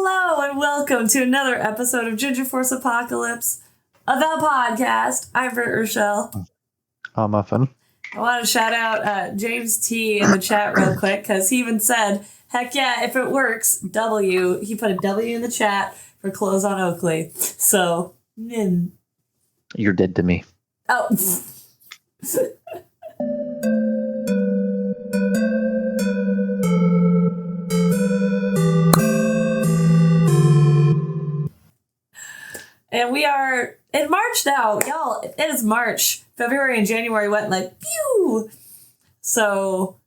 Hello and welcome to another episode of Ginger Force Apocalypse, the podcast. I'm Britt Rochelle. I'm Muffin. I want to shout out James T in the chat real quick because he even said, heck yeah, if it works, W. He put a W in the chat for Close on Oakley. So, You're dead to me. Oh. And we are in March now. Y'all, it is March. February and January went like, pew! So,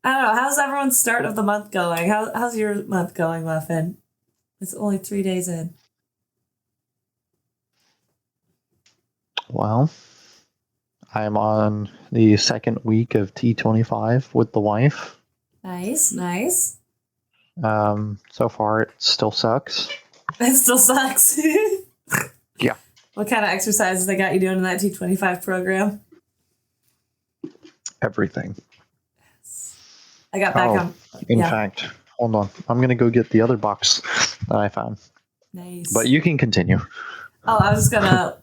I don't know. How's everyone's start of the month going? How's your month going, Muffin? It's only 3 days in. Well, I'm on the second week of T25 with the wife. Nice, nice. So far, it still sucks. It still sucks. Yeah. What kind of exercises they got you doing in that T25 program? Everything. I got back on. In fact, hold on. I'm going to go get the other box that I found. Nice. But you can continue. Oh, I was gonna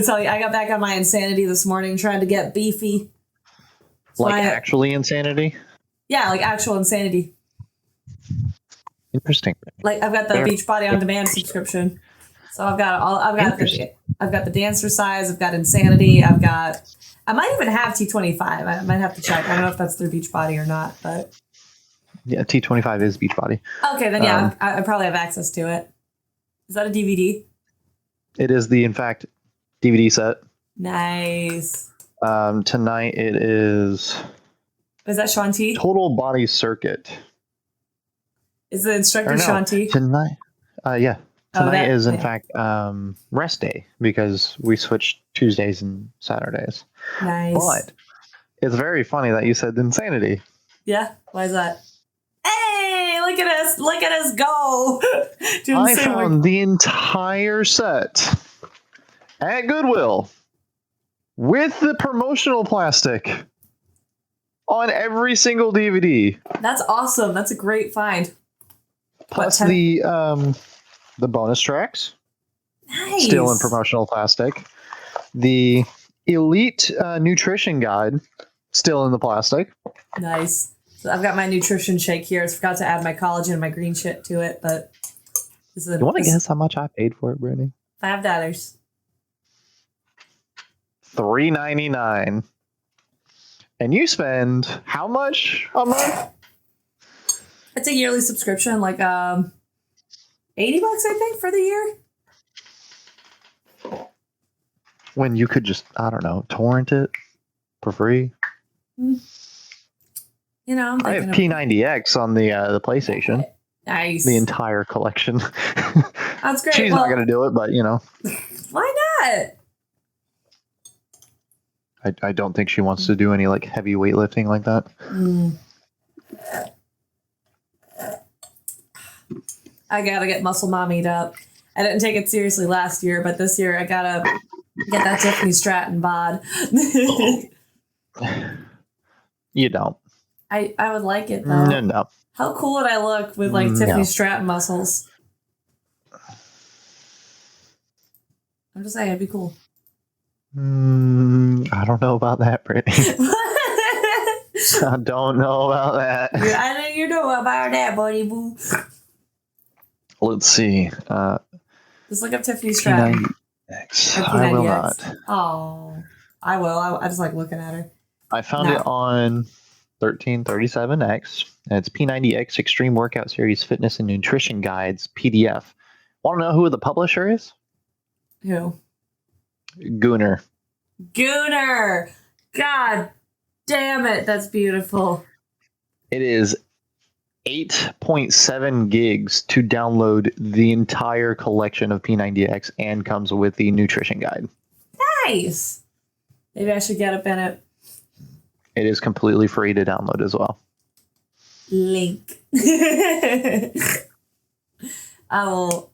tell you, I got back on my insanity this morning trying to get beefy. So actually insanity? Yeah, like actual insanity. Interesting. Like I've got the Beachbody on Demand subscription. So I've got the Dancercise, I've got Insanity, I might even have T25. I might have to check. I don't know if that's through Beachbody or not, but yeah, T25 is Beachbody. Okay, then yeah, I probably have access to it. Is that a DVD? It is in fact, DVD set. Nice. Tonight it is. Is that Shaun T? Total Body Circuit. Is the instructor Shaun T? Tonight, yeah. Tonight is, in fact, rest day because we switched Tuesdays and Saturdays. Nice. But it's very funny that you said insanity. Yeah? Why is that? Hey, look at us. Look at us go. I found the entire set at Goodwill with the promotional plastic on every single DVD. That's awesome. That's a great find. Plus the bonus tracks. Nice. Still in promotional plastic. The Elite Nutrition Guide. Still in the plastic. Nice. So I've got my nutrition shake here. I forgot to add my collagen and my green shit to it, but you want to guess how much I paid for it, Brittany? $5. $3.99. And you spend how much a month? It's a yearly subscription, like $80, I think, for the year. When you could just, I don't know, torrent it for free. You know, I have P90X on the PlayStation. Nice. The entire collection. That's great. She's not going to do it, but you know. Why not? I don't think she wants to do any like heavy weightlifting like that. I gotta get muscle mommied up. I didn't take it seriously last year, but this year I gotta get that Tiffany Stratton bod. You don't. I would like it though. No. How cool would I look with like Tiffany Stratton muscles? I'm just saying it'd be cool. I don't know about that, Brittany. I don't know about that. I know you know about that, buddy boo. Let's see. Just look up Tiffany Stratton. P90X. I will not. Oh, I will. I just like looking at her. I found it on 1337X. And it's P90X Extreme Workout Series Fitness and Nutrition Guides PDF. Want to know who the publisher is? Who? Gooner. God damn it. That's beautiful. It is 8.7 gigs to download the entire collection of P90X and comes with the nutrition guide. Nice. Maybe I should get up in it. It is completely free to download as well. Link. I'll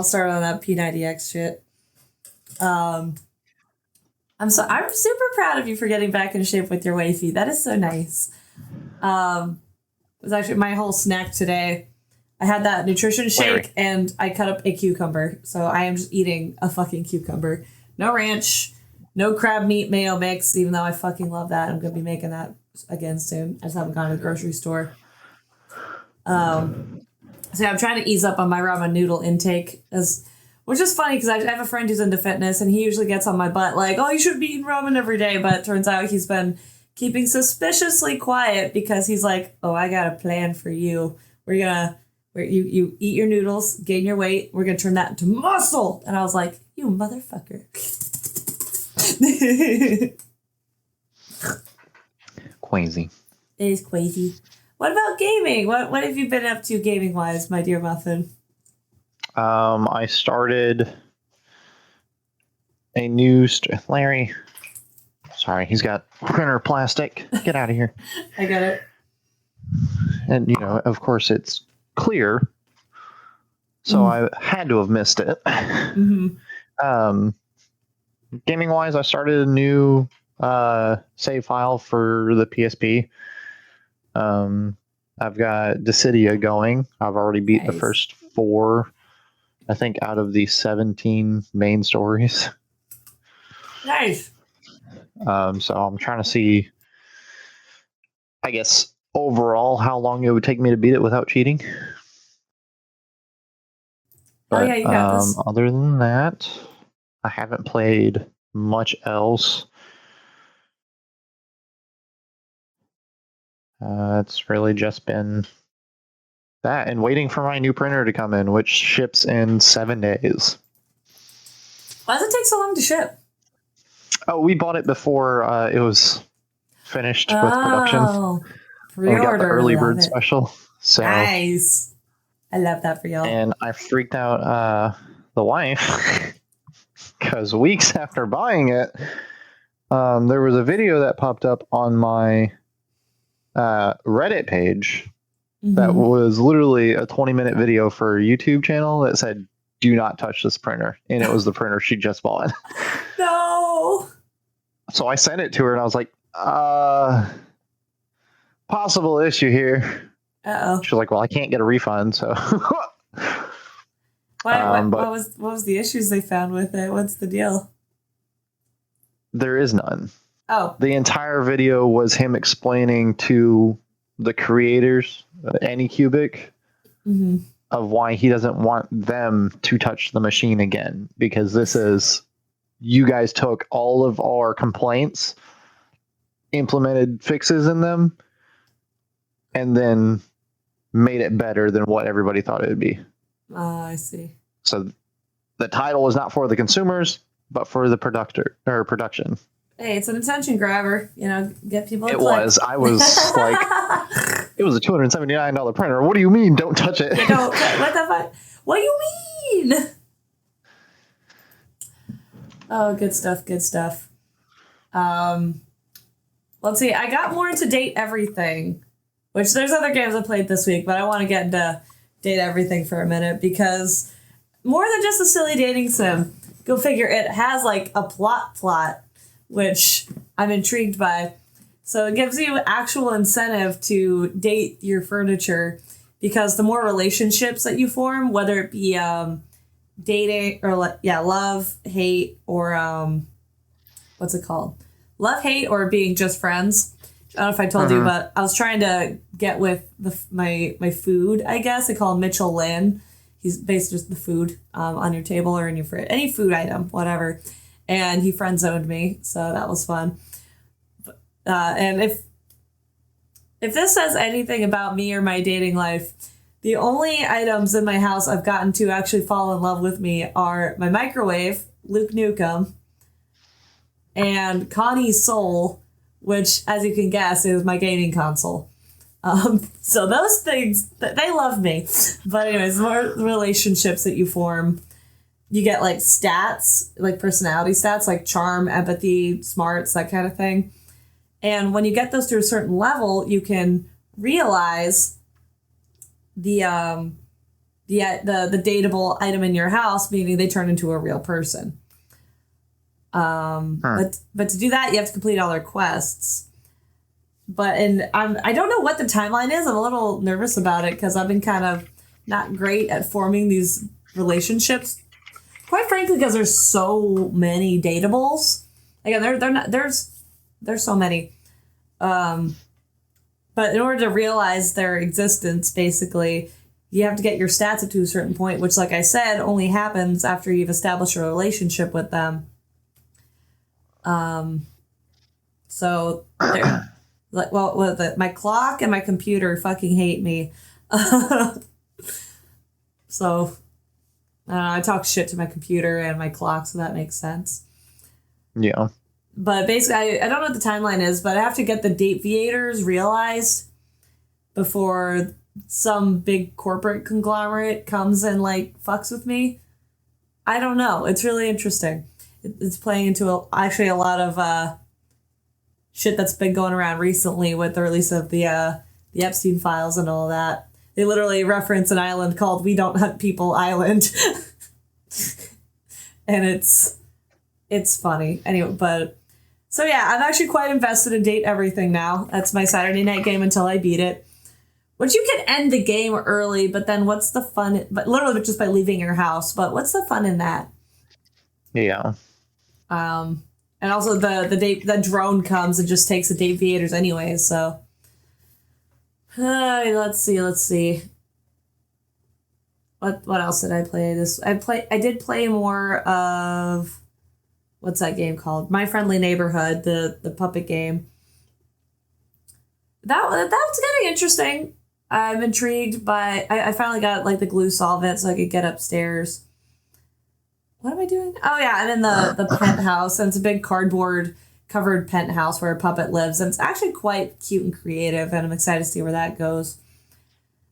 start on that P90X shit. I'm super proud of you for getting back in shape with your wifey. That is so nice. It was actually my whole snack today I had that nutrition shake Larry. and I cut up a cucumber. So I am just eating a fucking cucumber. No ranch, no crab meat mayo mix, even though I fucking love that. I'm going to be making that again soon. I just haven't gone to the grocery store. So yeah, I'm trying to ease up on my ramen noodle intake, which is funny because I have a friend who's into fitness and he usually gets on my butt like, oh, you should be eating ramen every day. But it turns out he's been keeping suspiciously quiet because he's like, oh, I got a plan for you. You eat your noodles, gain your weight. We're going to turn that into muscle. And I was like, you motherfucker. Crazy. It is crazy. What about gaming? What have you been up to gaming wise, my dear Muffin? I started a new Larry. Sorry, he's got printer plastic. Get out of here. I get it. And of course, it's clear. So I had to have missed it. Mm-hmm. Gaming wise, I started a new save file for the PSP. I've got Dissidia going. I've already beat the first 4, I think, out of the 17 main stories. Nice. So I'm trying to see, I guess, overall how long it would take me to beat it without cheating. But, yeah, you got this. Other than that, I haven't played much else. It's really just been that and waiting for my new printer to come in, which ships in 7 days. Why does it take so long to ship? Oh, we bought it before it was finished with production. Pre-order. We got the early bird special. So nice. I love that for y'all. And I freaked out the wife because weeks after buying it, there was a video that popped up on my Reddit page that was literally a 20-minute video for a YouTube channel that said, do not touch this printer. And it was the printer she just bought. No. So I sent it to her and I was like, possible issue here. Uh-oh. She's like, well, I can't get a refund. So what was the issues they found with it? What's the deal? There is none. Oh. The entire video was him explaining to the creators, Anycubic, of why he doesn't want them to touch the machine again. Because this is, you guys took all of our complaints, implemented fixes in them, and then made it better than what everybody thought it would be. I see. So the title was not for the consumers, but for the production. Hey, it's an attention grabber. Get people. It was. I was like, it was a $279 printer. What do you mean? Don't touch it. What the fuck? What do you mean? Oh, good stuff. Good stuff. Let's see. I got more into Date Everything, which there's other games I played this week, but I want to get into Date Everything for a minute because more than just a silly dating sim. Go figure. It has like a plot, which I'm intrigued by. So it gives you actual incentive to date your furniture because the more relationships that you form, whether it be dating or love, hate, or what's it called? Love, hate, or being just friends. I don't know if I told you, but I was trying to get with my food, I guess. They call him Mitchell Lynn. He's basically just the food on your table or in your fridge. Any food item, whatever. And he friend zoned me, so that was fun. And if this says anything about me or my dating life, the only items in my house I've gotten to actually fall in love with me are my microwave, Luke Nukem, and Connie's Soul, which, as you can guess, is my gaming console. So those things, they love me. But anyways, more relationships that you form. You get like stats, like personality stats, like charm, empathy, smarts, that kind of thing. And when you get those to a certain level, you can realize the dateable item in your house, meaning they turn into a real person. But to do that, you have to complete all their quests. I don't know what the timeline is. I'm a little nervous about it because I've been kind of not great at forming these relationships. Quite frankly, because there's so many dateables. Again, they're not there's so many. But in order to realize their existence, basically, you have to get your stats up to a certain point, which, like I said, only happens after you've established a relationship with them. So, my clock and my computer fucking hate me. So, I talk shit to my computer and my clock, so that makes sense. Yeah. But basically, I don't know what the timeline is, but I have to get the deviators realized before some big corporate conglomerate comes and, like, fucks with me. I don't know. It's really interesting. It's playing into actually a lot of shit that's been going around recently with the release of the Epstein files and all that. They literally reference an island called We Don't Hunt People Island. And it's funny. Anyway, but... So yeah, I'm actually quite invested in Date Everything now. That's my Saturday night game until I beat it. Which you can end the game early, but then what's the fun... But literally just by leaving your house. But what's the fun in that? Yeah. And also the drone comes and just takes the deviators anyway, so... let's see. What else did I play I did play more of... What's that game called? My Friendly Neighborhood, the puppet game. That was getting interesting. I'm intrigued by... I finally got, like, the glue solvent so I could get upstairs. What am I doing? Oh, yeah, I'm in the penthouse, and it's a big cardboard-covered penthouse where a puppet lives, and it's actually quite cute and creative, and I'm excited to see where that goes.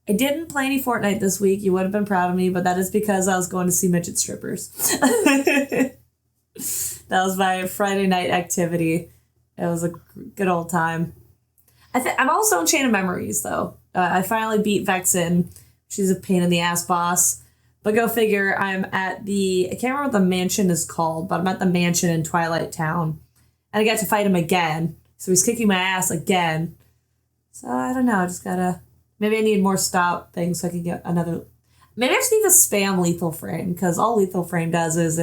I didn't play any Fortnite this week. You would have been proud of me, but that is because I was going to see midget strippers. That was my Friday night activity. It was a good old time. I'm also in Chain of Memories, though. I finally beat Vexen. She's a pain in the ass boss. But go figure, I'm at I can't remember what the mansion is called, but I'm at the mansion in Twilight Town. And I got to fight him again. So he's kicking my ass again. So I don't know, I just gotta... Maybe I need more stop things so I can get another... Maybe I just need to spam Lethal Frame, because all Lethal Frame does is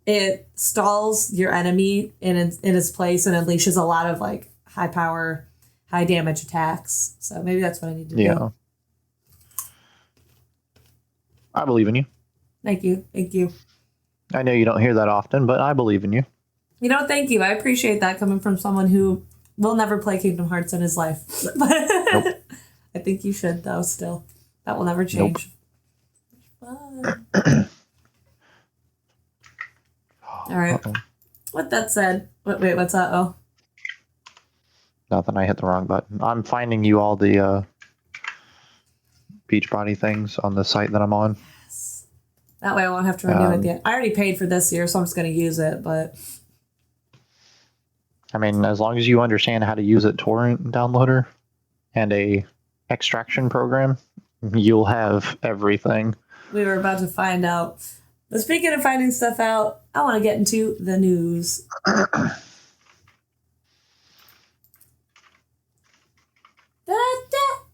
it stalls your enemy in its place and unleashes a lot of, like, high power, high damage attacks. So maybe that's what I need to do. Yeah. I believe in you. Thank you. I know you don't hear that often, but I believe in you. You know, thank you. I appreciate that coming from someone who will never play Kingdom Hearts in his life. Nope. I think you should, though, still. That will never change. Nope. All right. Uh-oh. With that said, wait, what's that? Oh. Nothing. I hit the wrong button. I'm finding you all the Beachbody things on the site that I'm on. Yes. That way I won't have to renew it yet. I already paid for this year, so I'm just going to use it, but... I mean, as long as you understand how to use a torrent downloader and a extraction program, you'll have everything. We were about to find out. But speaking of finding stuff out, I want to get into the news.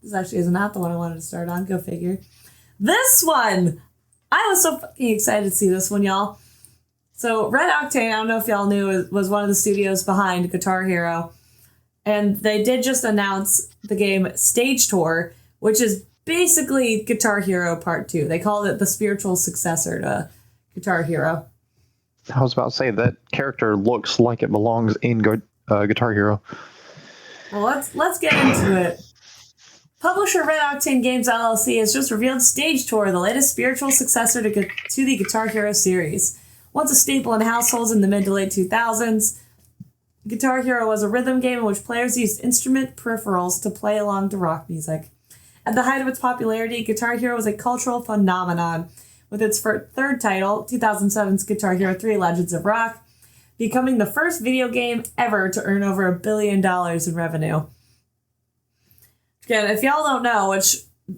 This actually is not the one I wanted to start on. Go figure. This one! I was so fucking excited to see this one, y'all. So Red Octane, I don't know if y'all knew, was one of the studios behind Guitar Hero. And they did just announce the game Stage Tour, which is basically Guitar Hero Part 2. They called it the spiritual successor to Guitar Hero. I was about to say, that character looks like it belongs in Guitar Hero. Well, let's get into it. Publisher Red Octane Games LLC has just revealed Stage Tour, the latest spiritual successor to the Guitar Hero series. Once a staple in households in the mid to late 2000s, Guitar Hero was a rhythm game in which players used instrument peripherals to play along to rock music. At the height of its popularity, Guitar Hero was a cultural phenomenon, with its third title, 2007's Guitar Hero 3 Legends of Rock, becoming the first video game ever to earn over $1 billion in revenue. Again, if y'all don't know, which,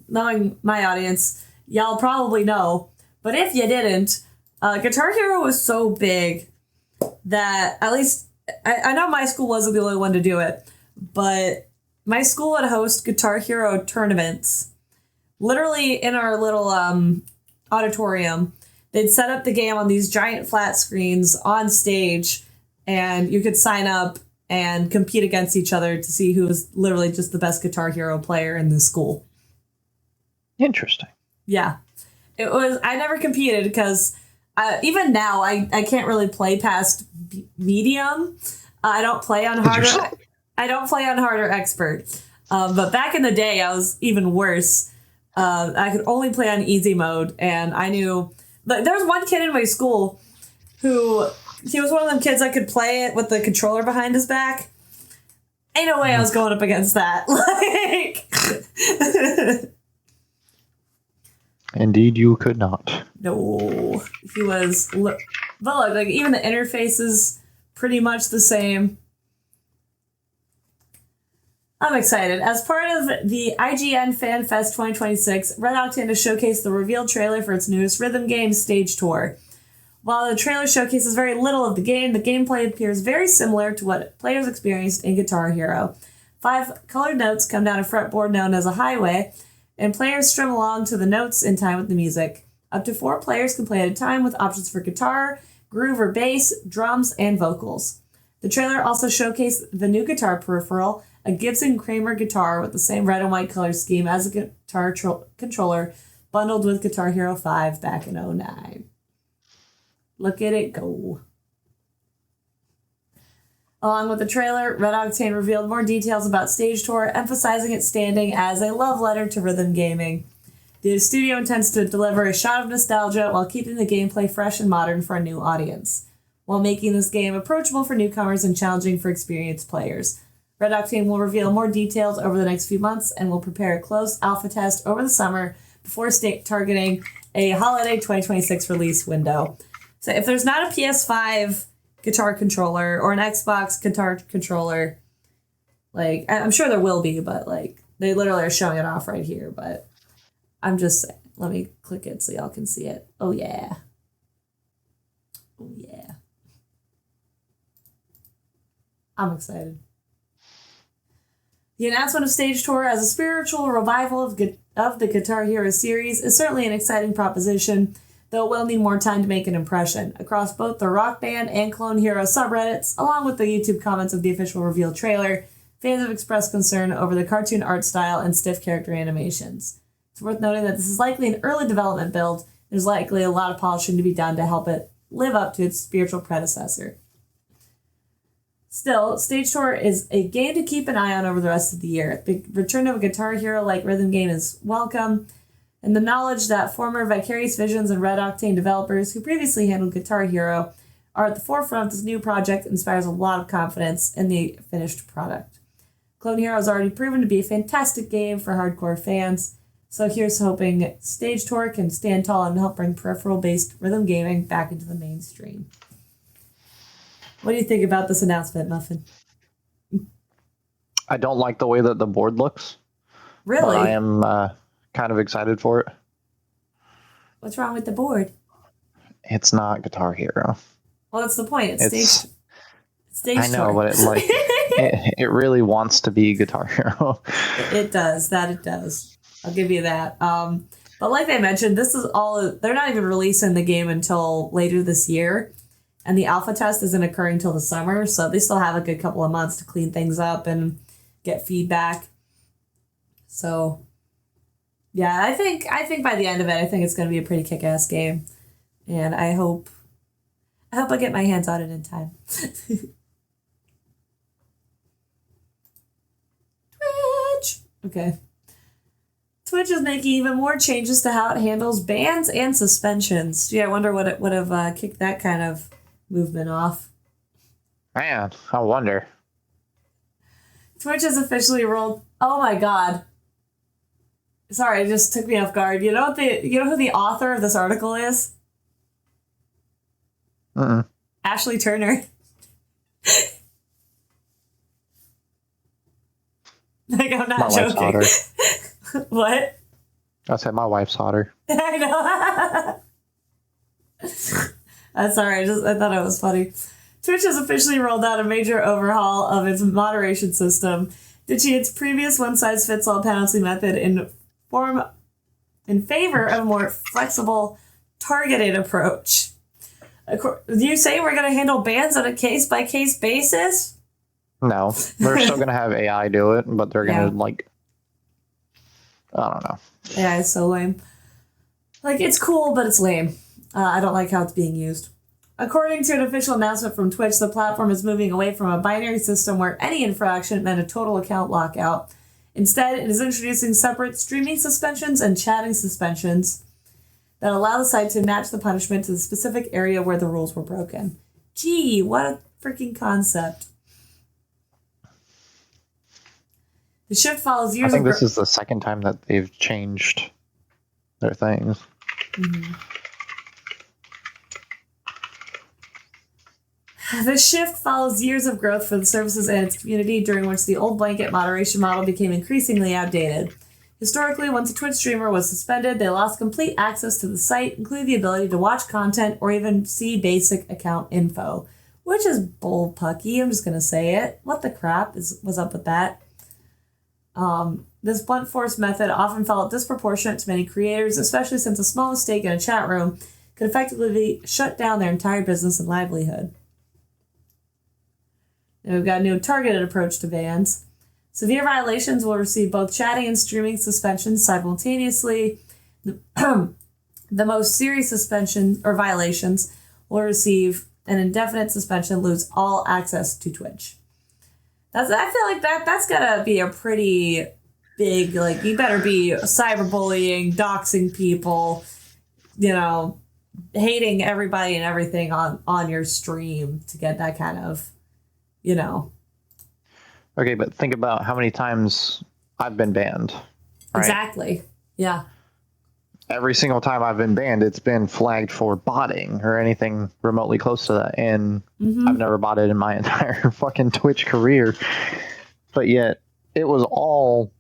knowing my audience, y'all probably know, but if you didn't, Guitar Hero was so big that, at least, I know my school wasn't the only one to do it, but my school would host Guitar Hero tournaments literally in our little auditorium, they'd set up the game on these giant flat screens on stage, and you could sign up and compete against each other to see who was literally just the best Guitar Hero player in the school. Interesting. Yeah. I never competed because even now I can't really play past medium. I don't play on harder. I don't play on harder expert. But back in the day, I was even worse. I could only play on easy mode, and I knew. But there was one kid in my school who he was one of them kids that could play it with the controller behind his back. Ain't no way I was going up against that. Indeed, you could not. No, he was. But look, like even the interface is pretty much the same. I'm excited. As part of the IGN Fan Fest 2026, Red Octane has showcased the revealed trailer for its newest rhythm game, Stage Tour. While the trailer showcases very little of the gameplay appears very similar to what players experienced in Guitar Hero. 5 colored notes come down a fretboard known as a highway, and players strum along to the notes in time with the music. Up to 4 players can play at a time with options for guitar, groove or bass, drums, and vocals. The trailer also showcased the new guitar peripheral, a Gibson Kramer guitar with the same red and white color scheme as a guitar controller bundled with Guitar Hero 5 back in 2009. Look at it go. Along with the trailer, Red Octane revealed more details about Stage Tour, emphasizing its standing as a love letter to rhythm gaming. The studio intends to deliver a shot of nostalgia while keeping the gameplay fresh and modern for a new audience, while making this game approachable for newcomers and challenging for experienced players. Red Octane will reveal more details over the next few months and will prepare a closed alpha test over the summer before targeting a holiday 2026 release window. So if there's not a PS5 guitar controller or an Xbox guitar controller, like, I'm sure there will be, but like, they literally are showing it off right here, but I'm just saying. Let me click it so y'all can see it. Oh yeah. Oh yeah. I'm excited. The announcement of Stage Tour as a spiritual revival of the Guitar Hero series is certainly an exciting proposition, though it will need more time to make an impression. Across both the Rock Band and Clone Hero subreddits, along with the YouTube comments of the official reveal trailer, fans have expressed concern over the cartoon art style and stiff character animations. It's worth noting that this is likely an early development build. There's likely a lot of polishing to be done to help it live up to its spiritual predecessor. Still, Stage Tour is a game to keep an eye on over the rest of the year. The return of a Guitar Hero-like rhythm game is welcome, and the knowledge that former Vicarious Visions and Red Octane developers who previously handled Guitar Hero are at the forefront of this new project inspires a lot of confidence in the finished product. Clone Hero has already proven to be a fantastic game for hardcore fans, so here's hoping Stage Tour can stand tall and help bring peripheral-based rhythm gaming back into the mainstream. What do you think about this announcement, Muffin? I don't like the way that the board looks. Really? I am kind of excited for it. What's wrong with the board? It's not Guitar Hero. Well, that's the point. It's Stage I know, Tour. but it really wants to be Guitar Hero. It does. That it does. I'll give you that. But like I mentioned, this is all. They're not even releasing the game until later this year. And the alpha test isn't occurring till the summer, so they still have a good couple of months to clean things up and get feedback. So, yeah, I think by the end of it, I think it's going to be a pretty kick-ass game, and I hope I get my hands on it in time. Twitch. Okay. Twitch is making even more changes to how it handles bans and suspensions. Yeah, I wonder what it would have kicked that kind of movement off. Man, I wonder. Twitch has officially rolled. Oh my god! Sorry, it just took me off guard. You know who the author of this article is? Ashley Turner. Like, I'm not joking. What? I said my wife's hotter. I know. That's alright. I thought it was funny. Twitch has officially rolled out a major overhaul of its moderation system, ditching its previous one-size-fits-all penalty method in form in favor of a more flexible, targeted approach. You say we're going to handle bans on a case-by-case basis? No, they're still going to have AI do it, but they're going to, I don't know. Yeah, it's so lame. It's cool, but it's lame. I don't like how it's being used. According to an official announcement from Twitch, the platform is moving away from a binary system where any infraction meant a total account lockout. Instead, it is introducing separate streaming suspensions and chatting suspensions that allow the site to match the punishment to the specific area where the rules were broken. Gee, what a freaking concept. The shift follows years I think this is the second time that they've changed their things. Mm-hmm. The shift follows years of growth for the services and its community, during which the old blanket moderation model became increasingly outdated. Historically, once a Twitch streamer was suspended, they lost complete access to the site, including the ability to watch content or even see basic account info, which is bullpucky. I'm just going to say it. What the crap was up with that? This blunt force method often felt disproportionate to many creators, especially since a small mistake in a chat room could effectively shut down their entire business and livelihood. And we've got a new targeted approach to bans. Severe violations will receive both chatting and streaming suspensions simultaneously. The most serious suspension or violations will receive an indefinite suspension, lose all access to Twitch. I feel like that's gotta be a pretty big, you better be cyberbullying, doxing people, hating everybody and everything on your stream to get that kind of, Okay, but think about how many times I've been banned. Right? Exactly. Yeah. Every single time I've been banned, it's been flagged for botting or anything remotely close to that. And I've never botted in my entire fucking Twitch career. But yet, it was all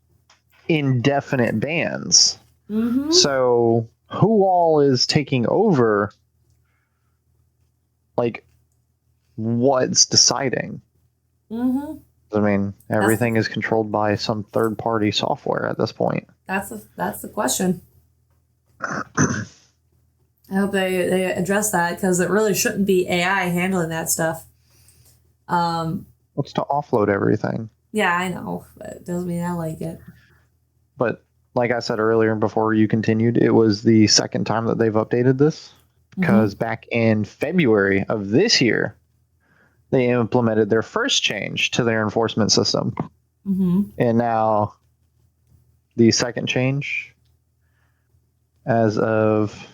indefinite bans. Mm-hmm. So, who all is taking over? What's deciding? Mm-hmm. I mean, everything is controlled by some third-party software at this point. That's the question. I hope they address that, because it really shouldn't be AI handling that stuff. It's to offload everything. Yeah, I know, but it doesn't mean I like it. But like I said earlier, before you continued, it was the second time that they've updated this, because back in February of this year, they implemented their first change to their enforcement system. Mm-hmm. And now the second change, as of,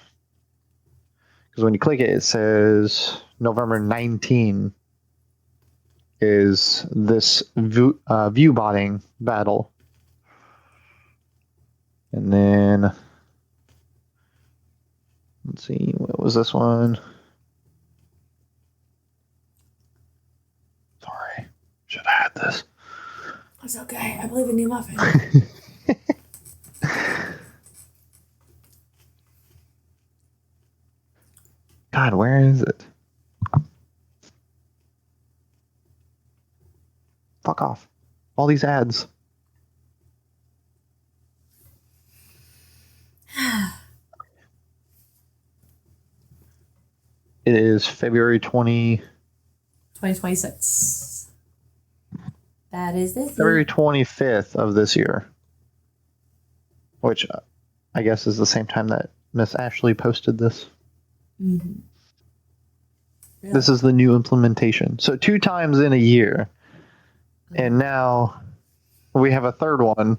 because when you click it, it says November 19 is this view botting battle. And then, let's see, what was this one? Sorry, should have had this. It's okay. I believe in you, Muffin. God, where is it? Fuck off. All these ads. It is February 2026. That is this February 25th of this year. Which I guess is the same time that Miss Ashley posted this. Mm-hmm. Yeah. This is the new implementation. So 2 times in a year. And now we have a third one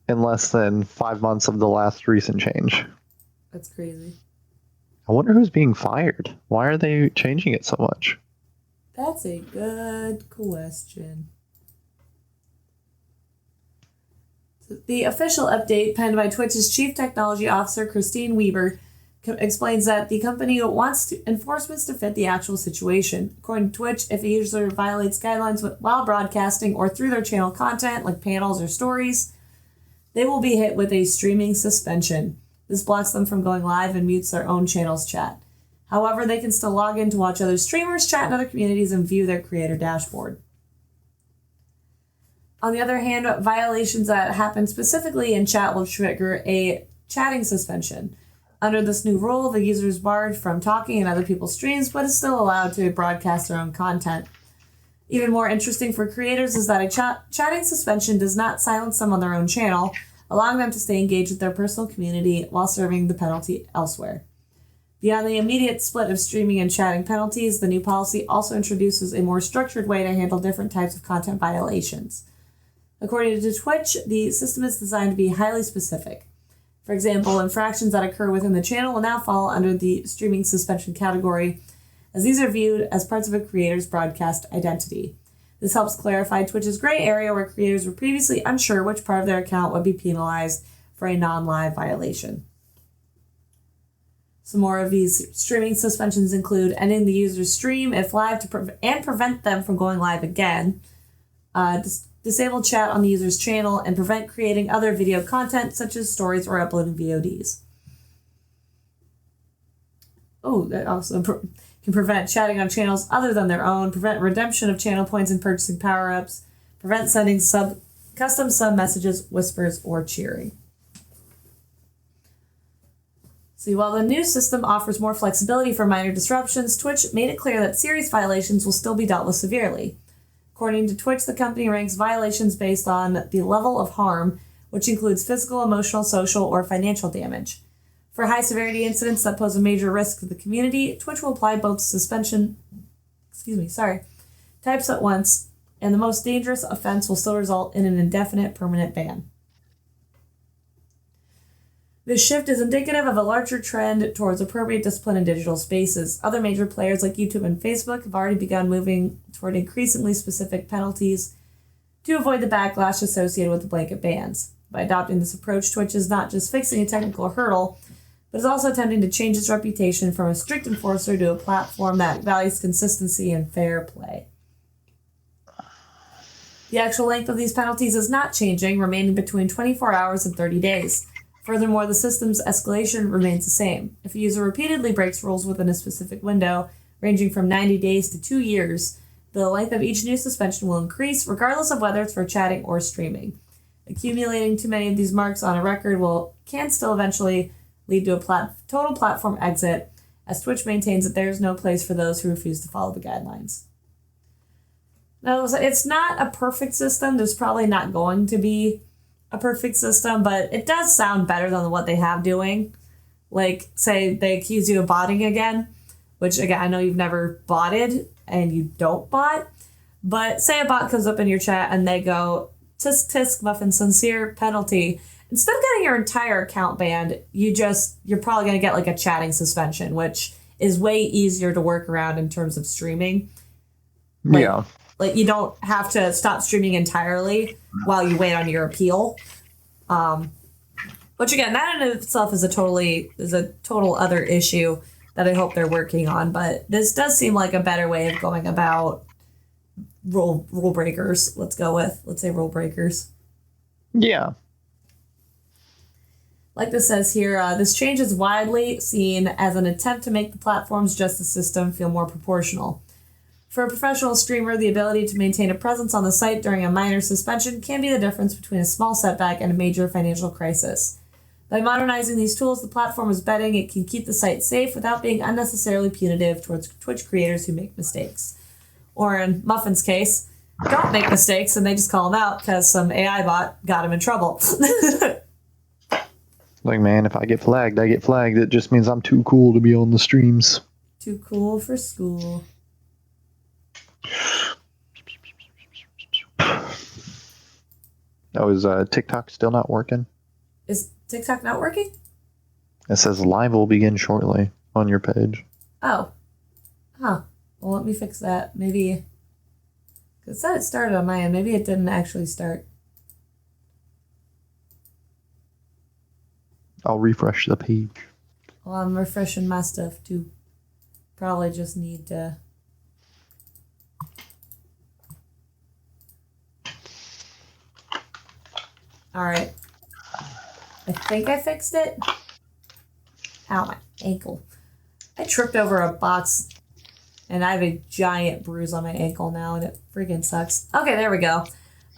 in less than 5 months of the last recent change. That's crazy. I wonder who's being fired. Why are they changing it so much? That's a good question. The official update, penned by Twitch's Chief Technology Officer, Christine Weber, explains that the company wants enforcements to fit the actual situation. According to Twitch, if a user violates guidelines while broadcasting or through their channel content, like panels or stories, they will be hit with a streaming suspension. This blocks them from going live and mutes their own channel's chat. However, they can still log in to watch other streamers, chat in other communities, and view their creator dashboard. On the other hand, violations that happen specifically in chat will trigger a chatting suspension. Under this new rule, the user is barred from talking in other people's streams, but is still allowed to broadcast their own content. Even more interesting for creators is that a chatting suspension does not silence them on their own channel, allowing them to stay engaged with their personal community while serving the penalty elsewhere. Beyond the immediate split of streaming and chatting penalties, the new policy also introduces a more structured way to handle different types of content violations. According to Twitch, the system is designed to be highly specific. For example, infractions that occur within the channel will now fall under the streaming suspension category, as these are viewed as parts of a creator's broadcast identity. This helps clarify Twitch's gray area where creators were previously unsure which part of their account would be penalized for a non-live violation. Some more of these streaming suspensions include ending the user's stream if live and prevent them from going live again, disable chat on the user's channel, and prevent creating other video content such as stories or uploading VODs. Oh, that also can prevent chatting on channels other than their own, prevent redemption of channel points and purchasing power-ups, prevent sending custom sub messages, whispers, or cheering. See, while the new system offers more flexibility for minor disruptions, Twitch made it clear that serious violations will still be dealt with severely. According to Twitch, the company ranks violations based on the level of harm, which includes physical, emotional, social, or financial damage. For high-severity incidents that pose a major risk to the community, Twitch will apply both types at once, and the most dangerous offense will still result in an indefinite permanent ban. This shift is indicative of a larger trend towards appropriate discipline in digital spaces. Other major players like YouTube and Facebook have already begun moving toward increasingly specific penalties to avoid the backlash associated with the blanket bans. By adopting this approach, Twitch is not just fixing a technical hurdle, but is also attempting to change its reputation from a strict enforcer to a platform that values consistency and fair play. The actual length of these penalties is not changing, remaining between 24 hours and 30 days. Furthermore, the system's escalation remains the same. If a user repeatedly breaks rules within a specific window, ranging from 90 days to 2 years, the length of each new suspension will increase, regardless of whether it's for chatting or streaming. Accumulating too many of these marks on a record can still eventually lead to a total platform exit, as Twitch maintains that there is no place for those who refuse to follow the guidelines. Now, it's not a perfect system. There's probably not going to be a perfect system, but it does sound better than what they have doing. Like, say they accuse you of botting again, which, again, I know you've never botted and you don't bot, but say a bot comes up in your chat and they go, tisk tisk muffin sincere penalty. Instead of getting your entire account banned, you're probably going to get like a chatting suspension, which is way easier to work around in terms of streaming. Like you don't have to stop streaming entirely while you wait on your appeal. Which again, that in itself is a total other issue that I hope they're working on. But this does seem like a better way of going about rule breakers. Let's say rule breakers. Yeah. Like this says here, this change is widely seen as an attempt to make the platform's justice system feel more proportional. For a professional streamer, the ability to maintain a presence on the site during a minor suspension can be the difference between a small setback and a major financial crisis. By modernizing these tools, the platform is betting it can keep the site safe without being unnecessarily punitive towards Twitch creators who make mistakes. Or in Muffin's case, don't make mistakes and they just call them out because some AI bot got him in trouble. Like, man, if I get flagged, I get flagged. It just means I'm too cool to be on the streams. Too cool for school. Oh, is TikTok still not working? Is TikTok not working? It says live will begin shortly on your page. Oh. Huh. Well, let me fix that. Maybe. It said it started on my end. Maybe it didn't actually start. I'll refresh the page. Well, I'm refreshing my stuff too. Probably just need to. Alright. I think I fixed it. Ow, my ankle. I tripped over a box and I have a giant bruise on my ankle now and it freaking sucks. Okay, there we go.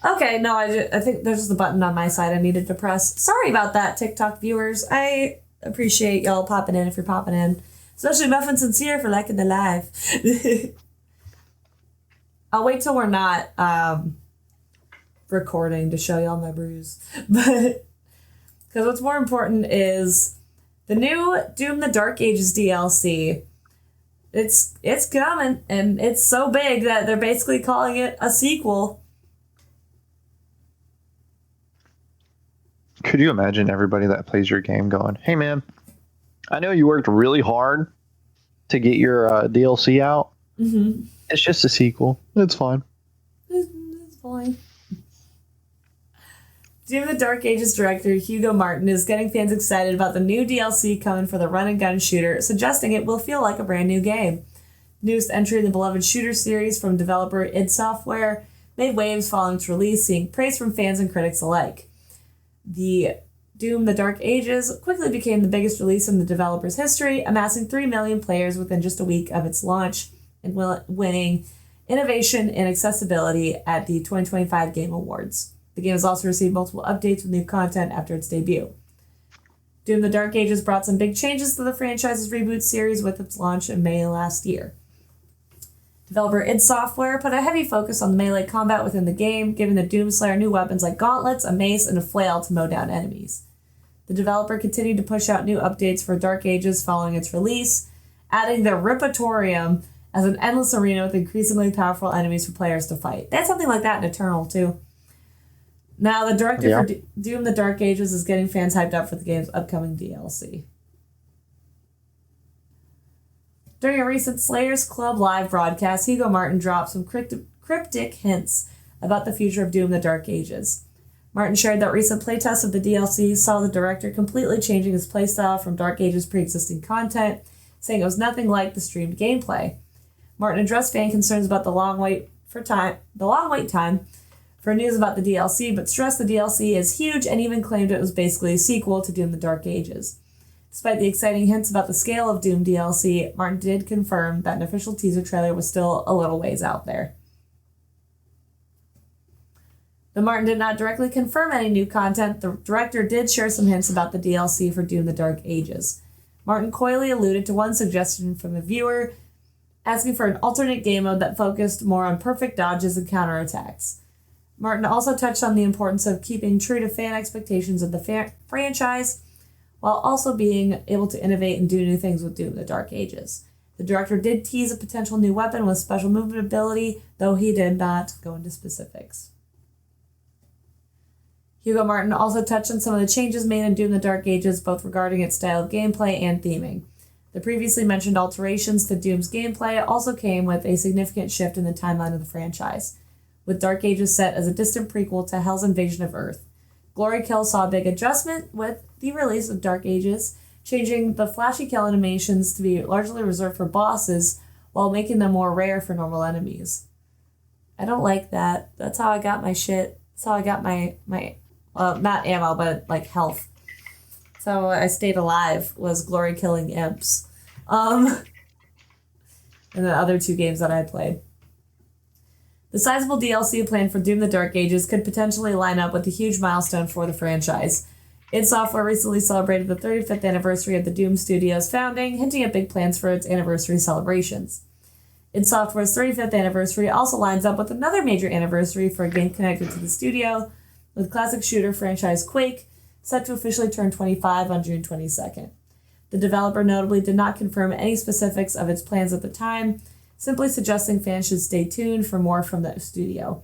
Okay, no, I think there's just a button on my side I needed to press. Sorry about that, TikTok viewers. I appreciate y'all popping in if you're popping in. Especially Muffin Sincere for liking the live. I'll wait till we're not recording to show y'all my bruise. But because what's more important is the new Doom the Dark Ages DLC. It's coming, and it's so big that they're basically calling it a sequel. Could you imagine everybody that plays your game going, hey man, I know you worked really hard to get your DLC out. Mm-hmm. It's just a sequel. It's fine. It's fine. Doom the Dark Ages director Hugo Martin is getting fans excited about the new DLC coming for the run-and-gun shooter, suggesting it will feel like a brand new game. The newest entry in the beloved shooter series from developer id Software made waves following its release, seeing praise from fans and critics alike. The Doom the Dark Ages quickly became the biggest release in the developer's history, amassing 3 million players within just a week of its launch and winning Innovation and Accessibility at the 2025 Game Awards. The game has also received multiple updates with new content after its debut. Doom the Dark Ages brought some big changes to the franchise's reboot series with its launch in May last year. Developer id Software put a heavy focus on the melee combat within the game, giving the Doomslayer new weapons like gauntlets, a mace, and a flail to mow down enemies. The developer continued to push out new updates for Dark Ages following its release, adding the Ripatorium as an endless arena with increasingly powerful enemies for players to fight. They had something like that in Eternal, too. Now, the director for Doom the Dark Ages is getting fans hyped up for the game's upcoming DLC. During a recent Slayers Club live broadcast, Hugo Martin dropped some cryptic hints about the future of Doom the Dark Ages. Martin shared that recent playtests of the DLC saw the director completely changing his playstyle from Dark Ages' pre-existing content, saying it was nothing like the streamed gameplay. Martin addressed fan concerns about the long wait time for news about the DLC, but stressed the DLC is huge and even claimed it was basically a sequel to Doom the Dark Ages. Despite the exciting hints about the scale of Doom DLC, Martin did confirm that an official teaser trailer was still a little ways out there. Though Martin did not directly confirm any new content, the director did share some hints about the DLC for Doom the Dark Ages. Martin coyly alluded to one suggestion from a viewer, asking for an alternate game mode that focused more on perfect dodges and counterattacks. Martin also touched on the importance of keeping true to fan expectations of the franchise, while also being able to innovate and do new things with Doom the Dark Ages. The director did tease a potential new weapon with special movement ability, though he did not go into specifics. Hugo Martin also touched on some of the changes made in Doom the Dark Ages, both regarding its style of gameplay and theming. The previously mentioned alterations to Doom's gameplay also came with a significant shift in the timeline of the franchise, with Dark Ages set as a distant prequel to Hell's invasion of Earth. Glory Kill saw a big adjustment with the release of Dark Ages, changing the flashy kill animations to be largely reserved for bosses while making them more rare for normal enemies. I don't like that. That's how I got my shit. That's how I got my not ammo, but like health. So I stayed alive, was glory killing imps. And the other two games that I played. The sizable DLC planned for Doom the Dark Ages could potentially line up with a huge milestone for the franchise. id Software recently celebrated the 35th anniversary of the Doom Studio's founding, hinting at big plans for its anniversary celebrations. id Software's 35th anniversary also lines up with another major anniversary for a game connected to the studio, with classic shooter franchise Quake set to officially turn 25 on June 22nd. The developer notably did not confirm any specifics of its plans at the time, simply suggesting fans should stay tuned for more from the studio.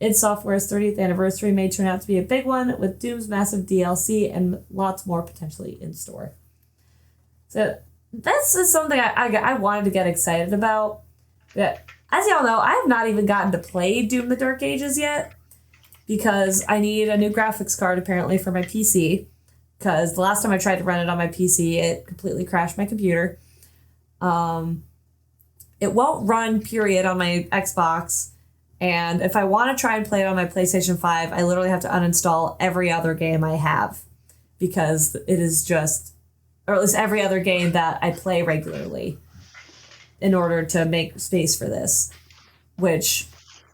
id Software's 30th anniversary may turn out to be a big one, with Doom's massive DLC and lots more potentially in store. So this is something I wanted to get excited about. But as y'all know, I have not even gotten to play Doom the Dark Ages yet, because I need a new graphics card apparently for my PC, because the last time I tried to run it on my PC, it completely crashed my computer. It won't run, period, on my Xbox. And if I want to try and play it on my PlayStation 5, I literally have to uninstall every other game I have. Because it is just, or at least every other game that I play regularly, in order to make space for this. Which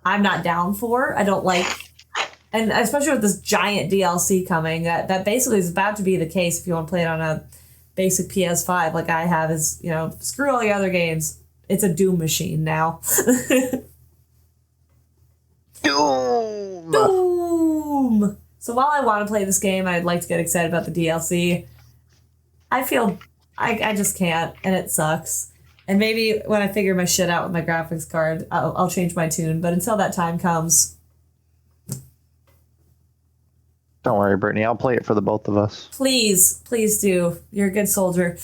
I'm not down for. I don't like And especially with this giant DLC coming, that basically is about to be the case if you want to play it on a basic PS5 like I have, is, you know, screw all the other games. It's a Doom machine now. Doom! So while I want to play this game, I'd like to get excited about the DLC. I feel I just can't, and it sucks. And maybe when I figure my shit out with my graphics card, I'll change my tune. But until that time comes... Don't worry, Brittany. I'll play it for the both of us. Please do. You're a good soldier.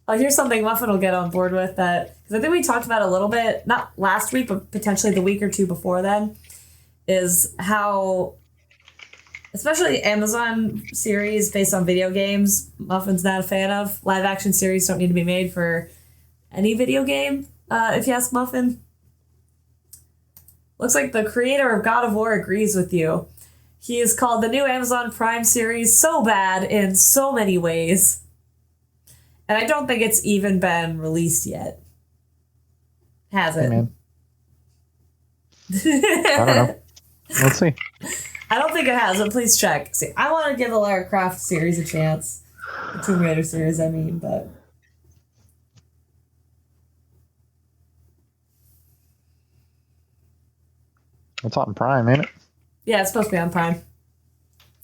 Oh, here's something Muffin will get on board with, that, because I think we talked about it a little bit, not last week, but potentially the week or two before then, is how, especially Amazon series based on video games, Muffin's not a fan of. Live action series don't need to be made for any video game, if you ask Muffin. Looks like the creator of God of War agrees with you. He has called the new Amazon Prime series so bad in so many ways. And I don't think it's even been released yet. Has it? Hey, man. I don't know. Let's see. I don't think it has, but please check. See, I want to give the Lara Croft series a chance. The Tomb Raider series, I mean, but... It's on Prime, ain't it? Yeah, it's supposed to be on Prime.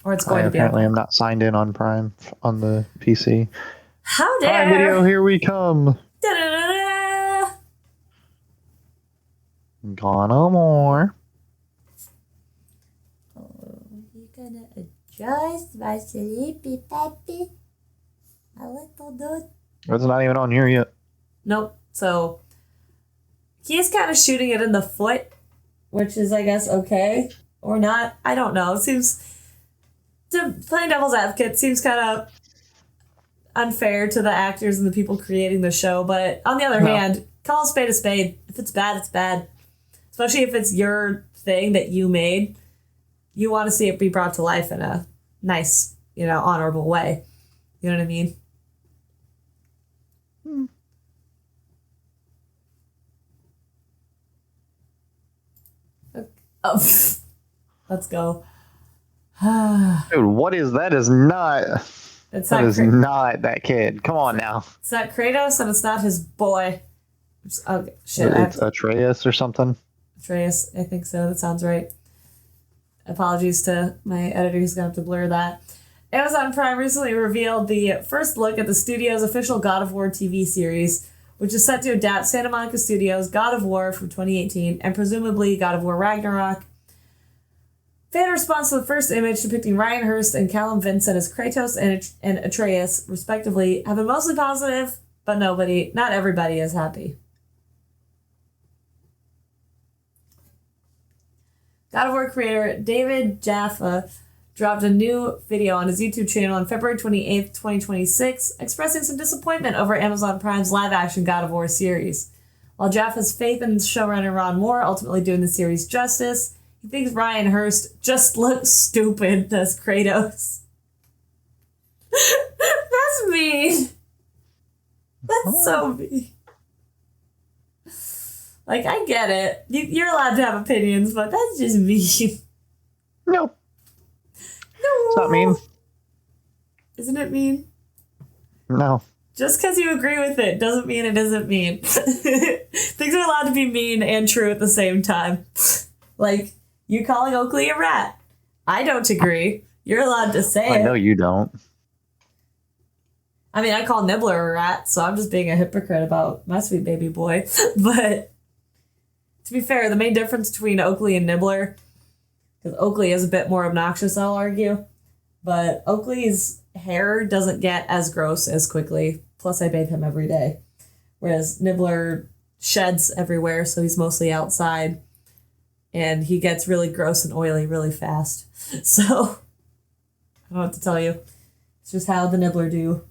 Or it's going to be on Apparently, Prime. I'm not signed in on Prime on the PC. How dare! Prime Video, here we come. Da-da-da-da! Gonna more. Oh, you gonna adjust my sleepy puppy? My little dude. It's not even on here yet. Nope. So, he's kind of shooting it in the foot, which is, I guess, okay. Or not. I don't know. It seems... Playing devil's advocate seems kind of unfair to the actors and the people creating the show, but on the other hand, call a spade a spade. If it's bad, it's bad. Especially if it's your thing that you made. You want to see it be brought to life in a nice, you know, honorable way. You know what I mean? Oh, let's go. Dude, what is that? Is not. It's That not is not that kid. Come on now. It's not Kratos, and it's not his boy. Oh, shit. It's Atreus or something. Atreus, I think so. That sounds right. Apologies to my editor who's going to have to blur that. Amazon Prime recently revealed the first look at the studio's official God of War TV series, which is set to adapt Santa Monica Studios' God of War from 2018 and presumably God of War Ragnarok. Fan response to the first image depicting Ryan Hurst and Callum Vincent as Kratos and Atreus, respectively, have been mostly positive, but not everybody is happy. God of War creator David Jaffa dropped a new video on his YouTube channel on February 28th, 2026, expressing some disappointment over Amazon Prime's live-action God of War series. While Jaffa's faith in showrunner Ron Moore ultimately doing the series justice, he thinks Ryan Hurst just looks stupid as Kratos. That's mean. That's so mean. Like, I get it. You're allowed to have opinions, but that's just mean. No. No. It's not mean. Isn't it mean? No. Just because you agree with it doesn't mean it isn't mean. Things are allowed to be mean and true at the same time. Like, you calling Oakley a rat. I don't agree. You're allowed to say it. I know you don't. I mean, I call Nibbler a rat, so I'm just being a hypocrite about my sweet baby boy. But to be fair, the main difference between Oakley and Nibbler, because Oakley is a bit more obnoxious, I'll argue, but Oakley's hair doesn't get as gross as quickly. Plus, I bathe him every day. Whereas Nibbler sheds everywhere, so he's mostly outside. And he gets really gross and oily really fast. So, I don't know what to tell you. It's just how the Nibbler do.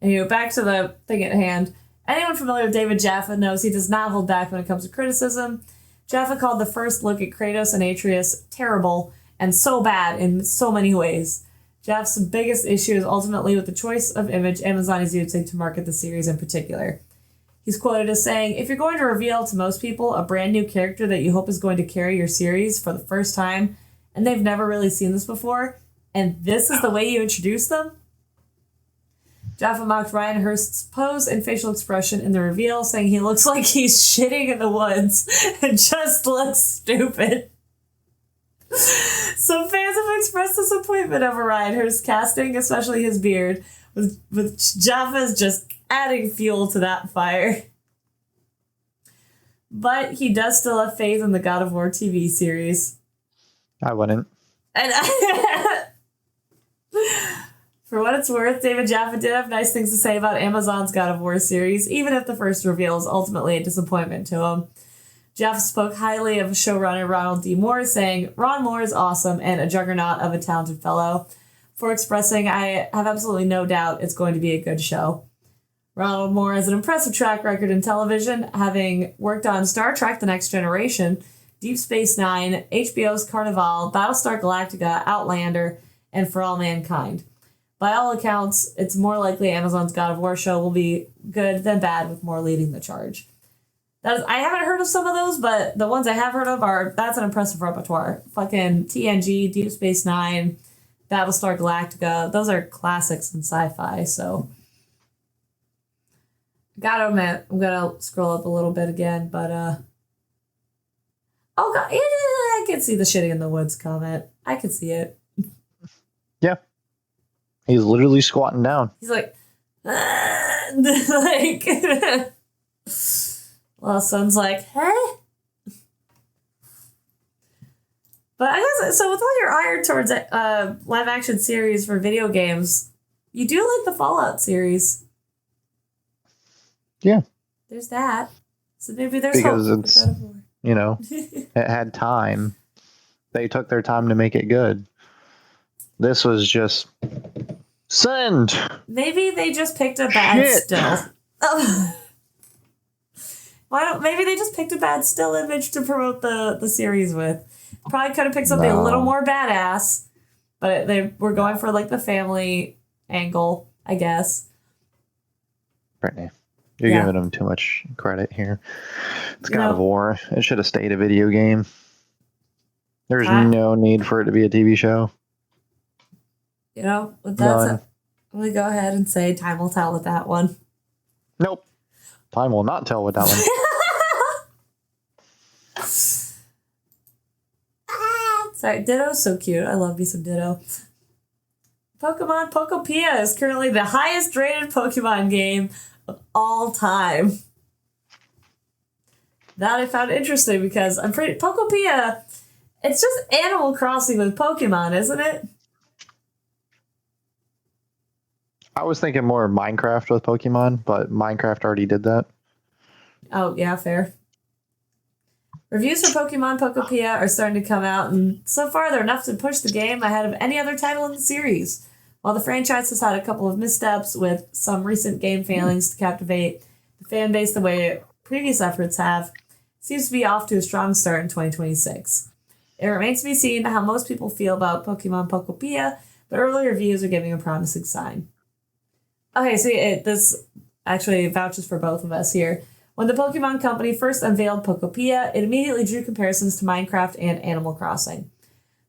Anyway, back to the thing at hand. Anyone familiar with David Jaffa knows he does not hold back when it comes to criticism. Jaffa called the first look at Kratos and Atreus terrible and so bad in so many ways. Jaffa's biggest issue is ultimately with the choice of image Amazon is using to market the series in particular. He's quoted as saying, "If you're going to reveal to most people a brand new character that you hope is going to carry your series for the first time, and they've never really seen this before, and this is the way you introduce them?" Jaffa mocked Ryan Hurst's pose and facial expression in the reveal, saying he looks like he's shitting in the woods and just looks stupid. Some fans have expressed disappointment over Ryan Hurst's casting, especially his beard, with Jaffa's just adding fuel to that fire. But he does still have faith in the God of War TV series. I wouldn't. And for what it's worth, David Jaffa did have nice things to say about Amazon's God of War series, even if the first reveal is ultimately a disappointment to him. Jaffa spoke highly of showrunner Ronald D. Moore, saying, "Ron Moore is awesome and a juggernaut of a talented fellow," for expressing, "I have absolutely no doubt it's going to be a good show." Ronald Moore has an impressive track record in television, having worked on Star Trek: The Next Generation, Deep Space Nine, HBO's Carnival, Battlestar Galactica, Outlander, and For All Mankind. By all accounts, it's more likely Amazon's God of War show will be good than bad, with Moore leading the charge. I haven't heard of some of those, but the ones I have heard of that's an impressive repertoire. Fucking TNG, Deep Space Nine, Battlestar Galactica, those are classics in sci-fi, so... Gotta admit, I'm gonna scroll up a little bit again, but, oh god, yeah, I can see the shitting in the woods comment. I can see it. Yeah. He's literally squatting down. He's like, like, well, son's like, hey? But I guess, so with all your ire towards live action series for video games, you do like the Fallout series. Yeah. There's that. So maybe there's because hope. It's, you know, it had time. They took their time to make it good. This was just send. Maybe they just picked a bad still. Maybe they just picked a bad still image to promote the series with. Probably could have picked something a little more badass, but they were going for like the family angle, I guess. Brittany, you're giving them too much credit here. It's God of War. It should have stayed a video game. There's no need for it to be a TV show. You know, with that, I'm going to go ahead and say time will tell with that one. Nope. Time will not tell with that one. Sorry, Ditto's so cute. I love me some Ditto. Pokemon Pokopia is currently the highest rated Pokemon game of all time. That I found interesting because I'm pretty... Pokopia, it's just Animal Crossing with Pokemon, isn't it? I was thinking more of Minecraft with Pokemon, but Minecraft already did that. Oh, yeah, fair. Reviews for Pokemon Pokopia are starting to come out, and so far they're enough to push the game ahead of any other title in the series. While the franchise has had a couple of missteps with some recent game failings to captivate the fan base the way previous efforts have, it seems to be off to a strong start in 2026. It remains to be seen how most people feel about Pokemon Pokopia, but early reviews are giving a promising sign. Okay, so this actually vouches for both of us here. When the Pokemon Company first unveiled Pokopia, it immediately drew comparisons to Minecraft and Animal Crossing.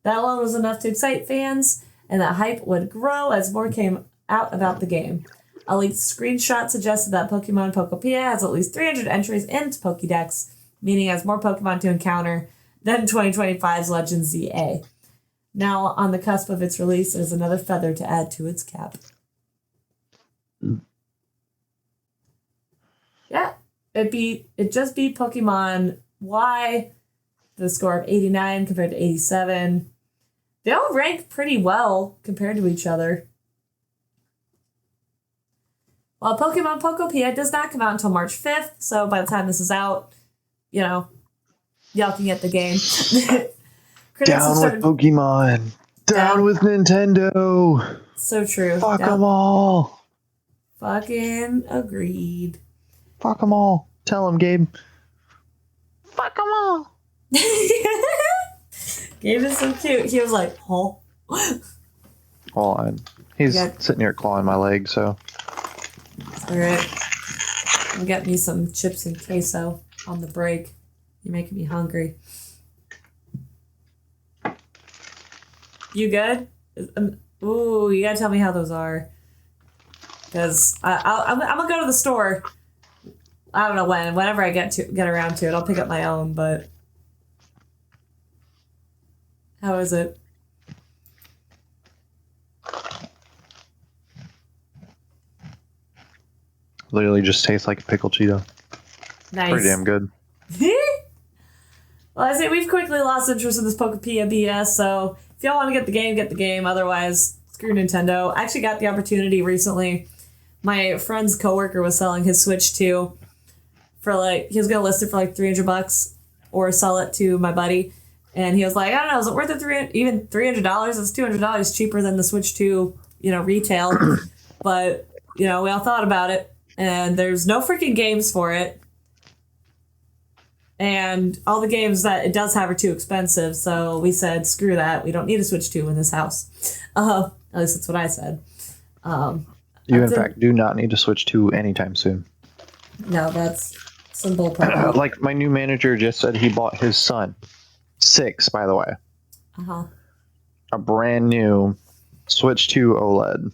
That alone was enough to excite fans, and that hype would grow as more came out about the game. A leaked screenshot suggested that Pokemon Pokopia has at least 300 entries in its Pokédex, meaning it has more Pokemon to encounter than 2025's Legend ZA. Now, on the cusp of its release, there's another feather to add to its cap. Yeah. It just beat Pokemon Y, the score of 89 compared to 87. They all rank pretty well compared to each other. While Pokemon Pokopia does not come out until March 5th, so by the time this is out, you know, y'all can get the game. Down with Pokemon. Down with Nintendo. So true. Fuck them all. Fucking agreed. Fuck them all. Tell them, Gabe. Fuck them all. Gabe is so cute. He was like, oh. Well, he's sitting here clawing my leg, so. All right. I'll get me some chips and queso on the break. You're making me hungry. You good? Ooh, you gotta tell me how those are. Because I'm gonna go to the store. I don't know when. Whenever I get around to it, I'll pick up my own. But how is it? Literally just tastes like a pickled Cheeto. Nice. Pretty damn good. Well, I say we've quickly lost interest in this Pokepia BS, so if y'all want to get the game, get the game. Otherwise, screw Nintendo. I actually got the opportunity recently. My friend's coworker was selling his Switch 2 for he was going to list it for $300 or sell it to my buddy. And he was like, I don't know, is it worth it even $300? It's $200 cheaper than the Switch 2, retail. But, we all thought about it. And there's no freaking games for it. And all the games that it does have are too expensive. So we said, screw that. We don't need a Switch 2 in this house. At least that's what I said. You, in fact, do not need to switch to anytime soon. No, that's some bullcrap. Like my new manager just said he bought his son, 6, by the way. A brand new Switch 2 OLED.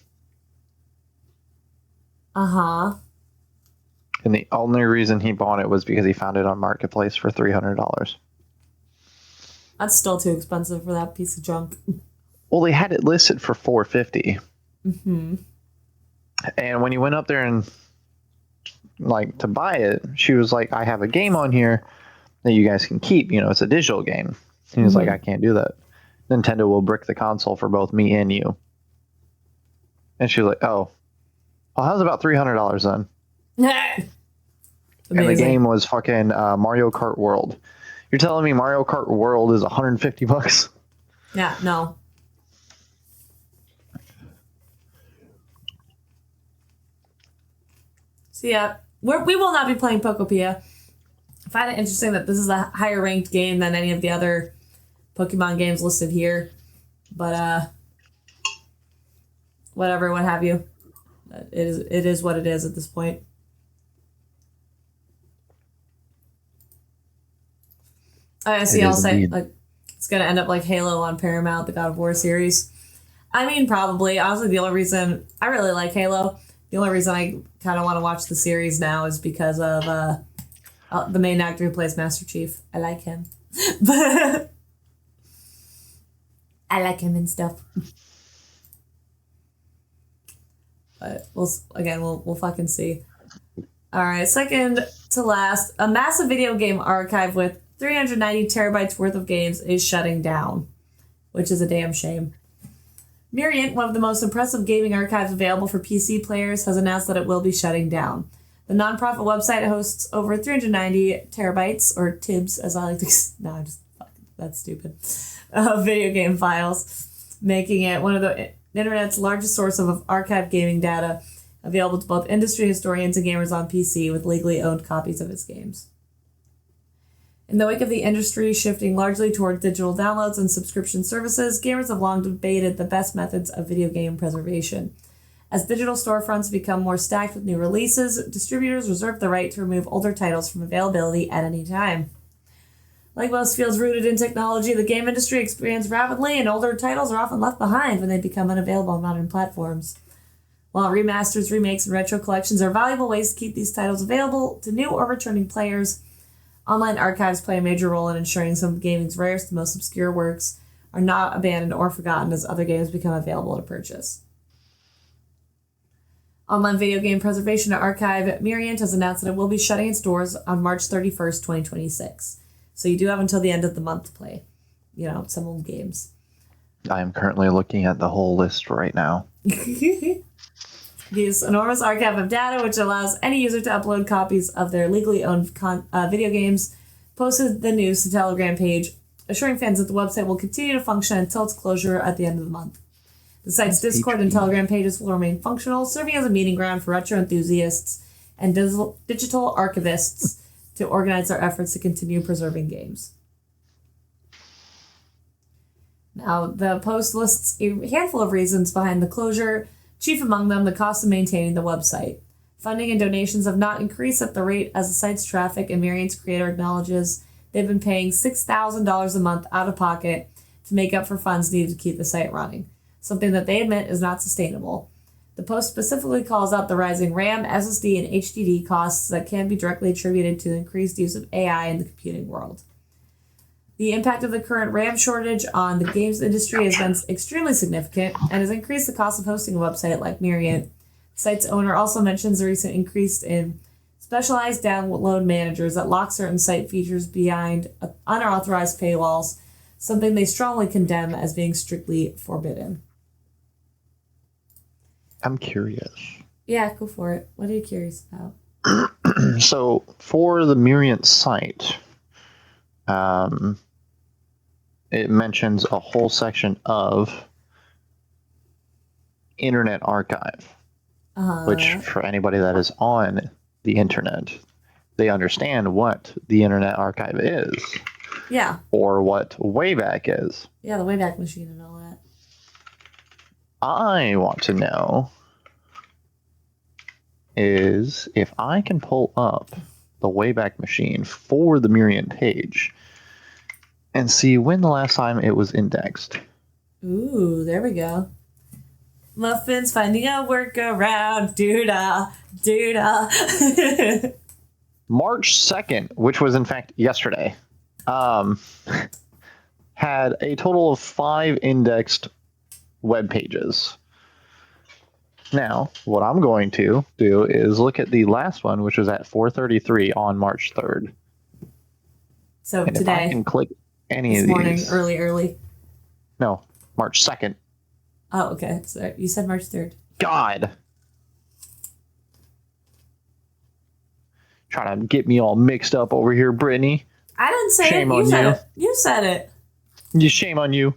And the only reason he bought it was because he found it on Marketplace for $300. That's still too expensive for that piece of junk. Well, they had it listed for $450. Mm-hmm. And when he went up there and to buy it, she was like, I have a game on here that you guys can keep. It's a digital game. And he was like, I can't do that. Nintendo will brick the console for both me and you. And she was like, oh, well, how's about $300 then? And the game was fucking Mario Kart World. You're telling me Mario Kart World is $150? Yeah, no. So yeah, we will not be playing Pokepia. I find it interesting that this is a higher ranked game than any of the other Pokemon games listed here. But whatever, what have you. It is what it is at this point. I see y'all say it's gonna end up like Halo on Paramount, the God of War series. I mean, probably. Honestly, the only reason I really like Halo, the only reason I kind of want to watch the series now is because of the main actor who plays Master Chief. I like him, but I like him and stuff. But we'll fucking see. All right, second to last, a massive video game archive with 390 terabytes worth of games is shutting down, which is a damn shame. Myriant, one of the most impressive gaming archives available for PC players, has announced that it will be shutting down. The nonprofit website hosts over 390 terabytes, or TIBs, as I like to... No, that's stupid. Video game files, making it one of the internet's largest source of archived gaming data, available to both industry historians and gamers on PC with legally owned copies of its games. In the wake of the industry shifting largely toward digital downloads and subscription services, gamers have long debated the best methods of video game preservation. As digital storefronts become more stacked with new releases, distributors reserve the right to remove older titles from availability at any time. Like most fields rooted in technology, the game industry expands rapidly, and older titles are often left behind when they become unavailable on modern platforms. While remasters, remakes, and retro collections are valuable ways to keep these titles available to new or returning players, online archives play a major role in ensuring some of gaming's rarest and most obscure works are not abandoned or forgotten as other games become available to purchase. Online video game preservation archive Myriant has announced that it will be shutting its doors on March 31st, 2026. So you do have until the end of the month to play, some old games. I am currently looking at the whole list right now. This enormous archive of data, which allows any user to upload copies of their legally owned video games, posted the news to Telegram page, assuring fans that the website will continue to function until its closure at the end of the month. The site's Discord and Telegram pages will remain functional, serving as a meeting ground for retro enthusiasts and digital archivists to organize their efforts to continue preserving games. Now, the post lists a handful of reasons behind the closure, chief among them the cost of maintaining the website. Funding and donations have not increased at the rate as the site's traffic, and Marian's creator acknowledges they've been paying $6,000 a month out of pocket to make up for funds needed to keep the site running, something that they admit is not sustainable. The post specifically calls out the rising RAM, SSD, and HDD costs that can be directly attributed to the increased use of AI in the computing world. The impact of the current RAM shortage on the games industry has been extremely significant and has increased the cost of hosting a website like Myriad. The site's owner also mentions the recent increase in specialized download managers that lock certain site features behind unauthorized paywalls, something they strongly condemn as being strictly forbidden. I'm curious. Yeah, go for it. What are you curious about? So for the Myriad site, it mentions a whole section of Internet Archive, which for anybody that is on the internet, they understand what the Internet Archive is. Yeah. Or what Wayback is. Yeah, the Wayback Machine and all that. I want to know is if I can pull up the Wayback Machine for the Myriad page and see when the last time it was indexed. Ooh, there we go. Muffins finding a workaround. Doo-da, doo-da. March 2nd, which was in fact yesterday, had a total of 5 indexed web pages. Now, what I'm going to do is look at the last one, which was at 4:33 on March 3rd. So and today. If I can click any this of morning, these. early. No, March 2nd. Oh, okay. So you said March 3rd. God. Trying to get me all mixed up over here, Brittany. I didn't say Shame it. on You said you. it. You said it. Shame on you.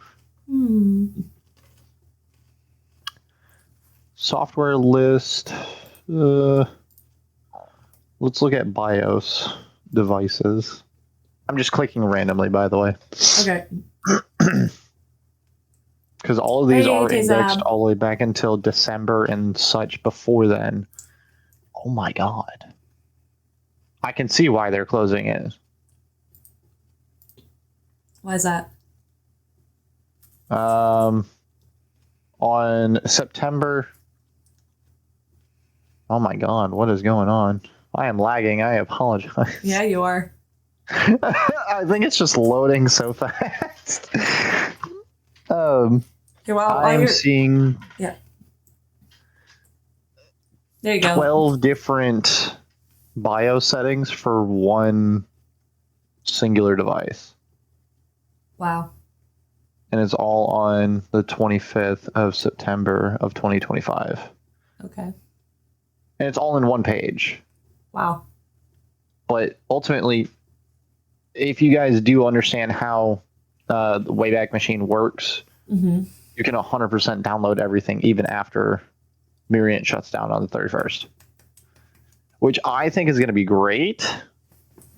Software list. Let's look at BIOS devices. I'm just clicking randomly, by the way. Okay. Because all of these Hey, are Zab. indexed all the way back until December and such before then. Oh my god. I can see why they're closing it. Why is that? On September. Oh my god, what is going on? I am lagging. I apologize. Yeah, you are. I think it's just loading so fast. Okay, I'm seeing Yeah. There you go. 12 different BIOS settings for one singular device. Wow. And it's all on the 25th of September of 2025. Okay. And it's all in one page. Wow. But ultimately, if you guys do understand how the Wayback Machine works, you can 100% download everything even after Myriad shuts down on the 31st. Which I think is going to be great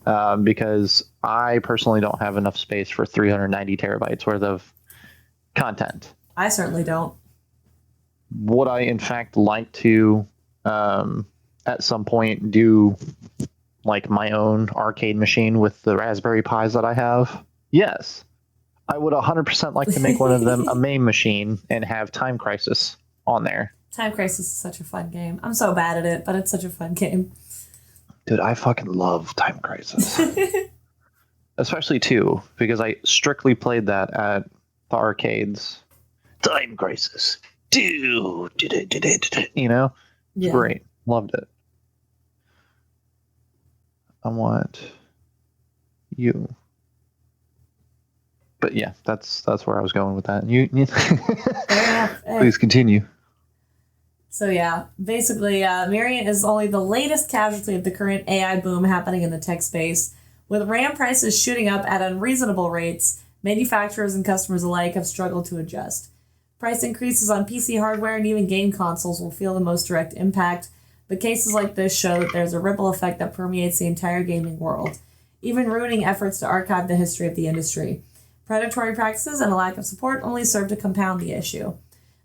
because I personally don't have enough space for 390 terabytes worth of content. I certainly don't. Would I, in fact, like to, at some point, do like my own arcade machine with the Raspberry Pis that I have? Yes. I would 100% like to make one of them a MAME machine and have Time Crisis on there. Time Crisis is such a fun game. I'm so bad at it, but it's such a fun game. Dude, I fucking love Time Crisis. Especially 2, because I strictly played that at the arcades. Time Crisis. You know? It's great. Loved it. I want you. But yeah, that's where I was going with that. You please continue. So yeah, basically, Myriad is only the latest casualty of the current AI boom happening in the tech space. With RAM prices shooting up at unreasonable rates, manufacturers and customers alike have struggled to adjust. Price increases on PC hardware and even game consoles will feel the most direct impact, but cases like this show that there's a ripple effect that permeates the entire gaming world, even ruining efforts to archive the history of the industry. Predatory practices and a lack of support only serve to compound the issue.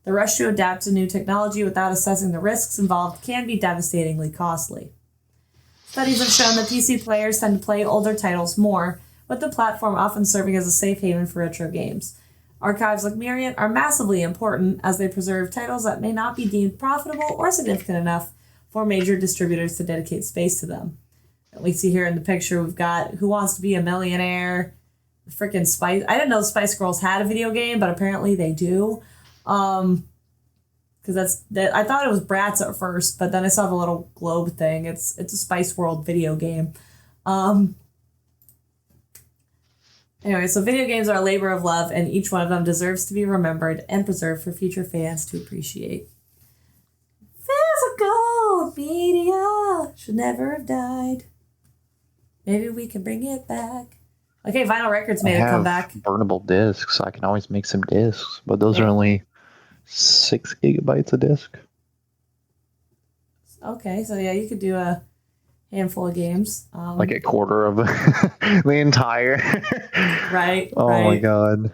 The rush to adapt to new technology without assessing the risks involved can be devastatingly costly. Studies have shown that PC players tend to play older titles more, with the platform often serving as a safe haven for retro games. Archives like Myriad are massively important as they preserve titles that may not be deemed profitable or significant enough for major distributors to dedicate space to them. And we see here in the picture, we've got Who Wants to Be a Millionaire, freaking Spice. I didn't know Spice Girls had a video game, but apparently they do. Because I thought it was Bratz at first, but then I saw the little globe thing. It's a Spice World video game. Anyway, so video games are a labor of love, and each one of them deserves to be remembered and preserved for future fans to appreciate. Physical media should never have died. Maybe we can bring it back. Okay, vinyl records made a comeback. Burnable discs. I can always make some discs, but those are only 6 gigabytes a disc. Okay, so yeah, you could do a handful of games. Like a quarter of the entire. Right. Oh my god.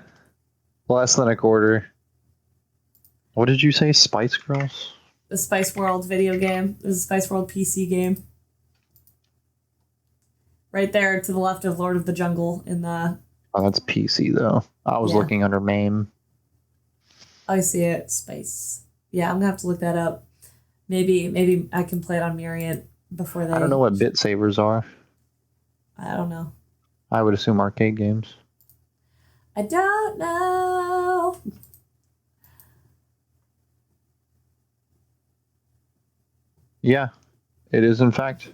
Less than a quarter. What did you say? Spice Girls? The Spice World video game. This is a Spice World PC game. Right there to the left of Lord of the Jungle in the... Oh, that's PC though. I was looking under MAME. I see it. Spice. Yeah, I'm gonna have to look that up. Maybe I can play it on Myriad before they... I don't know what bit savers are. I don't know. I would assume arcade games. I don't know. Yeah, it is in fact.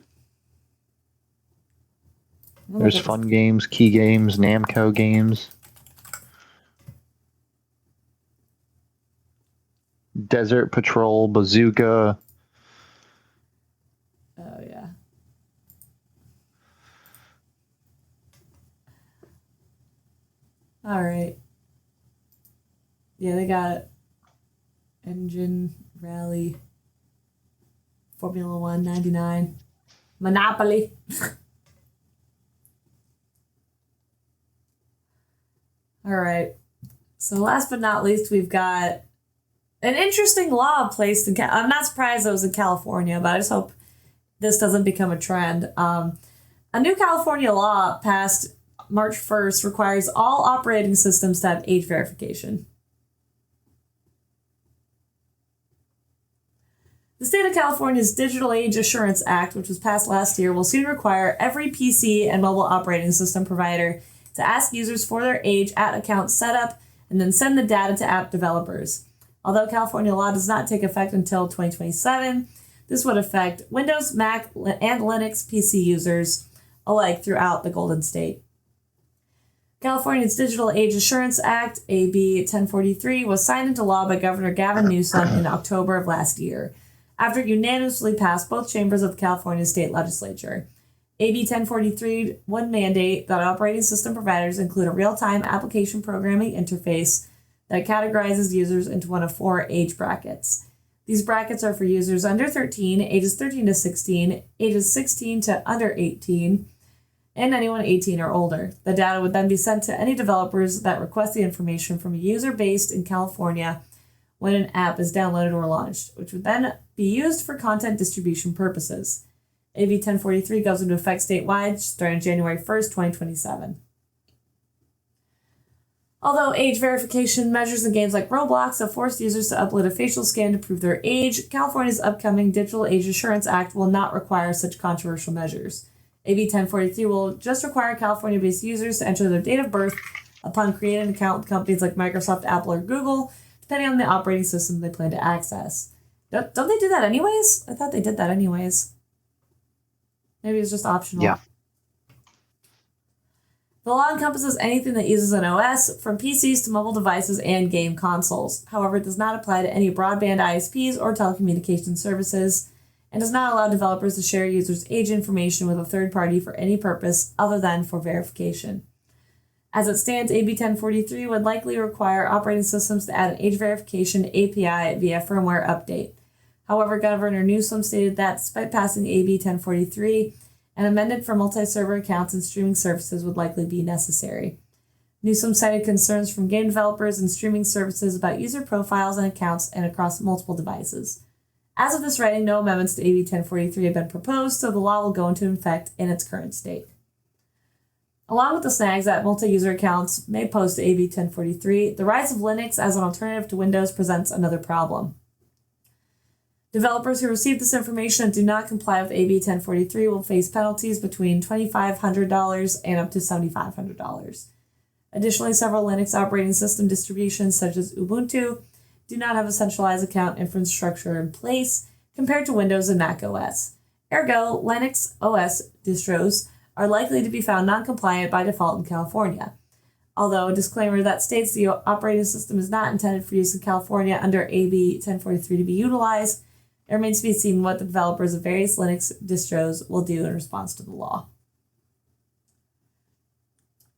There's fun games, key games, Namco games. Desert Patrol, Bazooka. Oh, yeah. All right. Yeah, they got Engine, Rally, Formula 1, 99, Monopoly. All right. So last but not least, we've got an interesting law placed in... I'm not surprised it was in California, but I just hope this doesn't become a trend. A new California law passed March 1st requires all operating systems to have age verification. The state of California's Digital Age Assurance Act, which was passed last year, will soon require every PC and mobile operating system provider to ask users for their age at account setup and then send the data to app developers. Although California law does not take effect until 2027, this would affect Windows, Mac, and Linux PC users alike throughout the Golden State. California's Digital Age Assurance Act, AB 1043, was signed into law by Governor Gavin Newsom in October of last year, after it unanimously passed both chambers of the California state legislature. AB 1043 would mandate that operating system providers include a real-time application programming interface that categorizes users into one of 4 age brackets. These brackets are for users under 13, ages 13 to 16, ages 16 to under 18, and anyone 18 or older. The data would then be sent to any developers that request the information from a user based in California when an app is downloaded or launched, which would then be used for content distribution purposes. AB 1043 goes into effect statewide starting January 1st, 2027. Although age verification measures in games like Roblox have forced users to upload a facial scan to prove their age, California's upcoming Digital Age Assurance Act will not require such controversial measures. AB 1043 will just require California-based users to enter their date of birth upon creating an account with companies like Microsoft, Apple, or Google, depending on the operating system they plan to access. Don't they do that anyways? I thought they did that anyways. Maybe it's just optional. Yeah. The law encompasses anything that uses an OS, from PCs to mobile devices and game consoles. However, it does not apply to any broadband ISPs or telecommunications services, and does not allow developers to share users' age information with a third party for any purpose other than for verification. As it stands, AB 1043 would likely require operating systems to add an age verification API via firmware update. However, Governor Newsom stated that despite passing AB 1043, an amendment for multi-server accounts and streaming services would likely be necessary. Newsom cited concerns from game developers and streaming services about user profiles and accounts and across multiple devices. As of this writing, no amendments to AB 1043 have been proposed, so the law will go into effect in its current state. Along with the snags that multi-user accounts may pose to AB 1043, the rise of Linux as an alternative to Windows presents another problem. Developers who receive this information and do not comply with AB 1043 will face penalties between $2,500 and up to $7,500. Additionally, several Linux operating system distributions, such as Ubuntu, do not have a centralized account infrastructure in place compared to Windows and Mac OS. Ergo, Linux OS distros are likely to be found non-compliant by default in California. Although a disclaimer that states the operating system is not intended for use in California under AB 1043 to be utilized, it remains to be seen what the developers of various Linux distros will do in response to the law.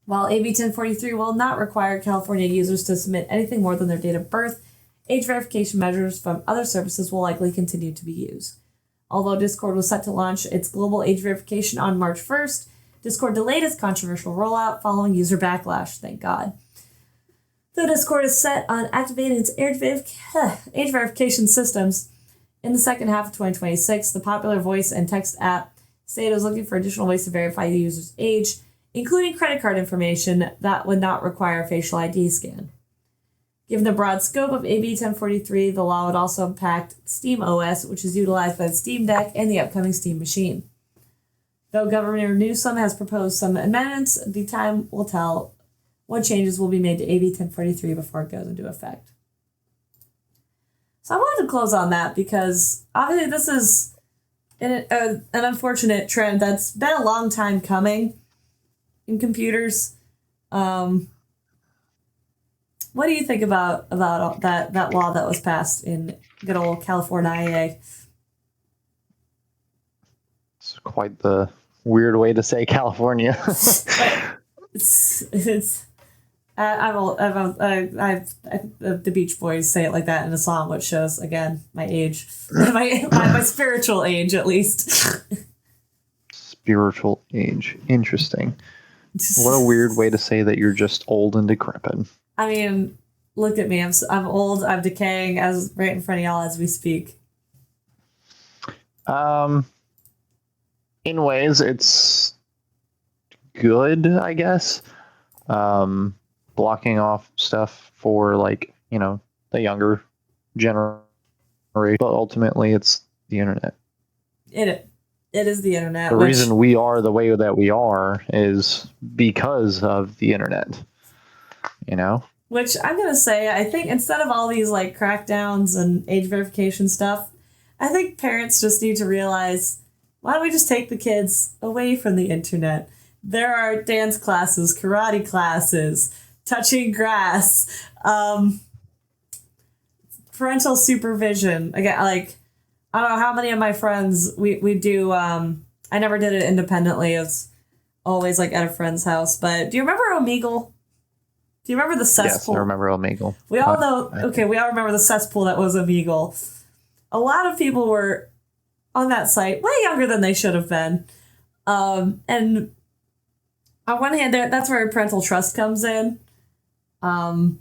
While AB 1043 will not require California users to submit anything more than their date of birth, age verification measures from other services will likely continue to be used. Although Discord was set to launch its global age verification on March 1st, Discord delayed its controversial rollout following user backlash, thank God. Though Discord is set on activating its age verification systems in the second half of 2026, the popular voice and text app stated it was looking for additional ways to verify the user's age, including credit card information that would not require a facial ID scan. Given the broad scope of AB 1043, the law would also impact Steam OS, which is utilized by the Steam Deck and the upcoming Steam machine. Though Governor Newsom has proposed some amendments, the time will tell what changes will be made to AB 1043 before it goes into effect. So I wanted to close on that because obviously this is an unfortunate trend that's been a long time coming in computers. What do you think about that law that was passed in good old California? It's quite the weird way to say California. The Beach Boys say it like that in a song, which shows again my age, my spiritual age at least. Spiritual age, interesting. What a weird way to say that you're just old and decrepit. I mean, look at me. I'm old. I'm decaying as right in front of y'all as we speak. In ways, it's good, I guess. Blocking off stuff for the younger generation, but ultimately it's the internet. It is the internet. The reason we are the way that we are is because of the internet. Which I'm gonna say, I think instead of all these crackdowns and age verification stuff, I think parents just need to realize, why don't we just take the kids away from the internet? There are dance classes, karate classes, touching grass, parental supervision. Again, I don't know how many of my friends we do. I never did it independently. It's always at a friend's house. But do you remember Omegle? Do you remember the cesspool? Yes, I remember Omegle. We all know. Okay, we all remember the cesspool that was Omegle. A lot of people were on that site way younger than they should have been, and on one hand, that's where parental trust comes in. So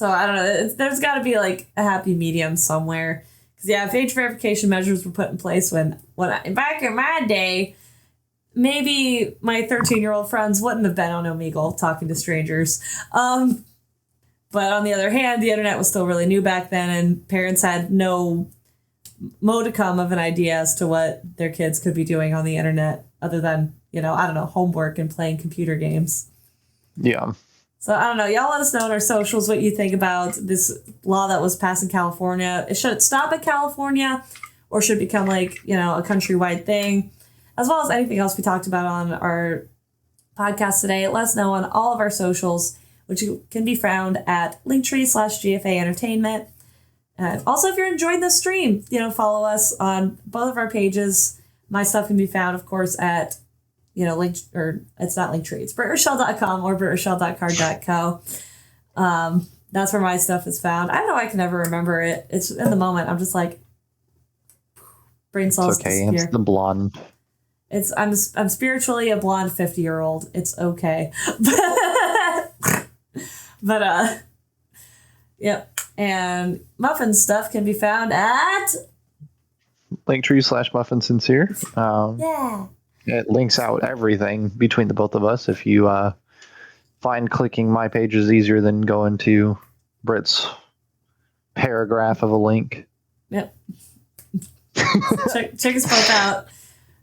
I don't know. There's got to be a happy medium somewhere. Because if age verification measures were put in place when back in my day, maybe my 13-year-old friends wouldn't have been on Omegle talking to strangers. But on the other hand, the internet was still really new back then, and parents had no modicum of an idea as to what their kids could be doing on the internet other than, homework and playing computer games. Yeah. So I don't know. Y'all let us know on our socials what you think about this law that was passed in California. Should it stop at California, or should it become a countrywide thing? As well as anything else we talked about on our podcast today. Let us know on all of our socials, which can be found at linktree/GFA Entertainment. Also, if you're enjoying the stream, follow us on both of our pages. My stuff can be found, of course, at link, or it's not Linktree, it's BritRochelle.com or BritRochelle.card.co. That's where my stuff is found. I don't know, I can never remember it. It's in the moment. I'm just brain cells. It's okay. Disappear. It's the blonde. I'm spiritually a blonde 50-year-old. It's okay. But yep. And Muffin stuff can be found at Linktree/Muffin Sincere. yeah. It links out everything between the both of us. If you find clicking my page is easier than going to Britt's paragraph of a link. Yep. check us both out.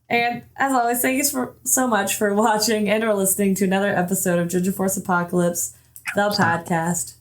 And as always, thank you so much for watching and or listening to another episode of Ginger Force Apocalypse, the podcast.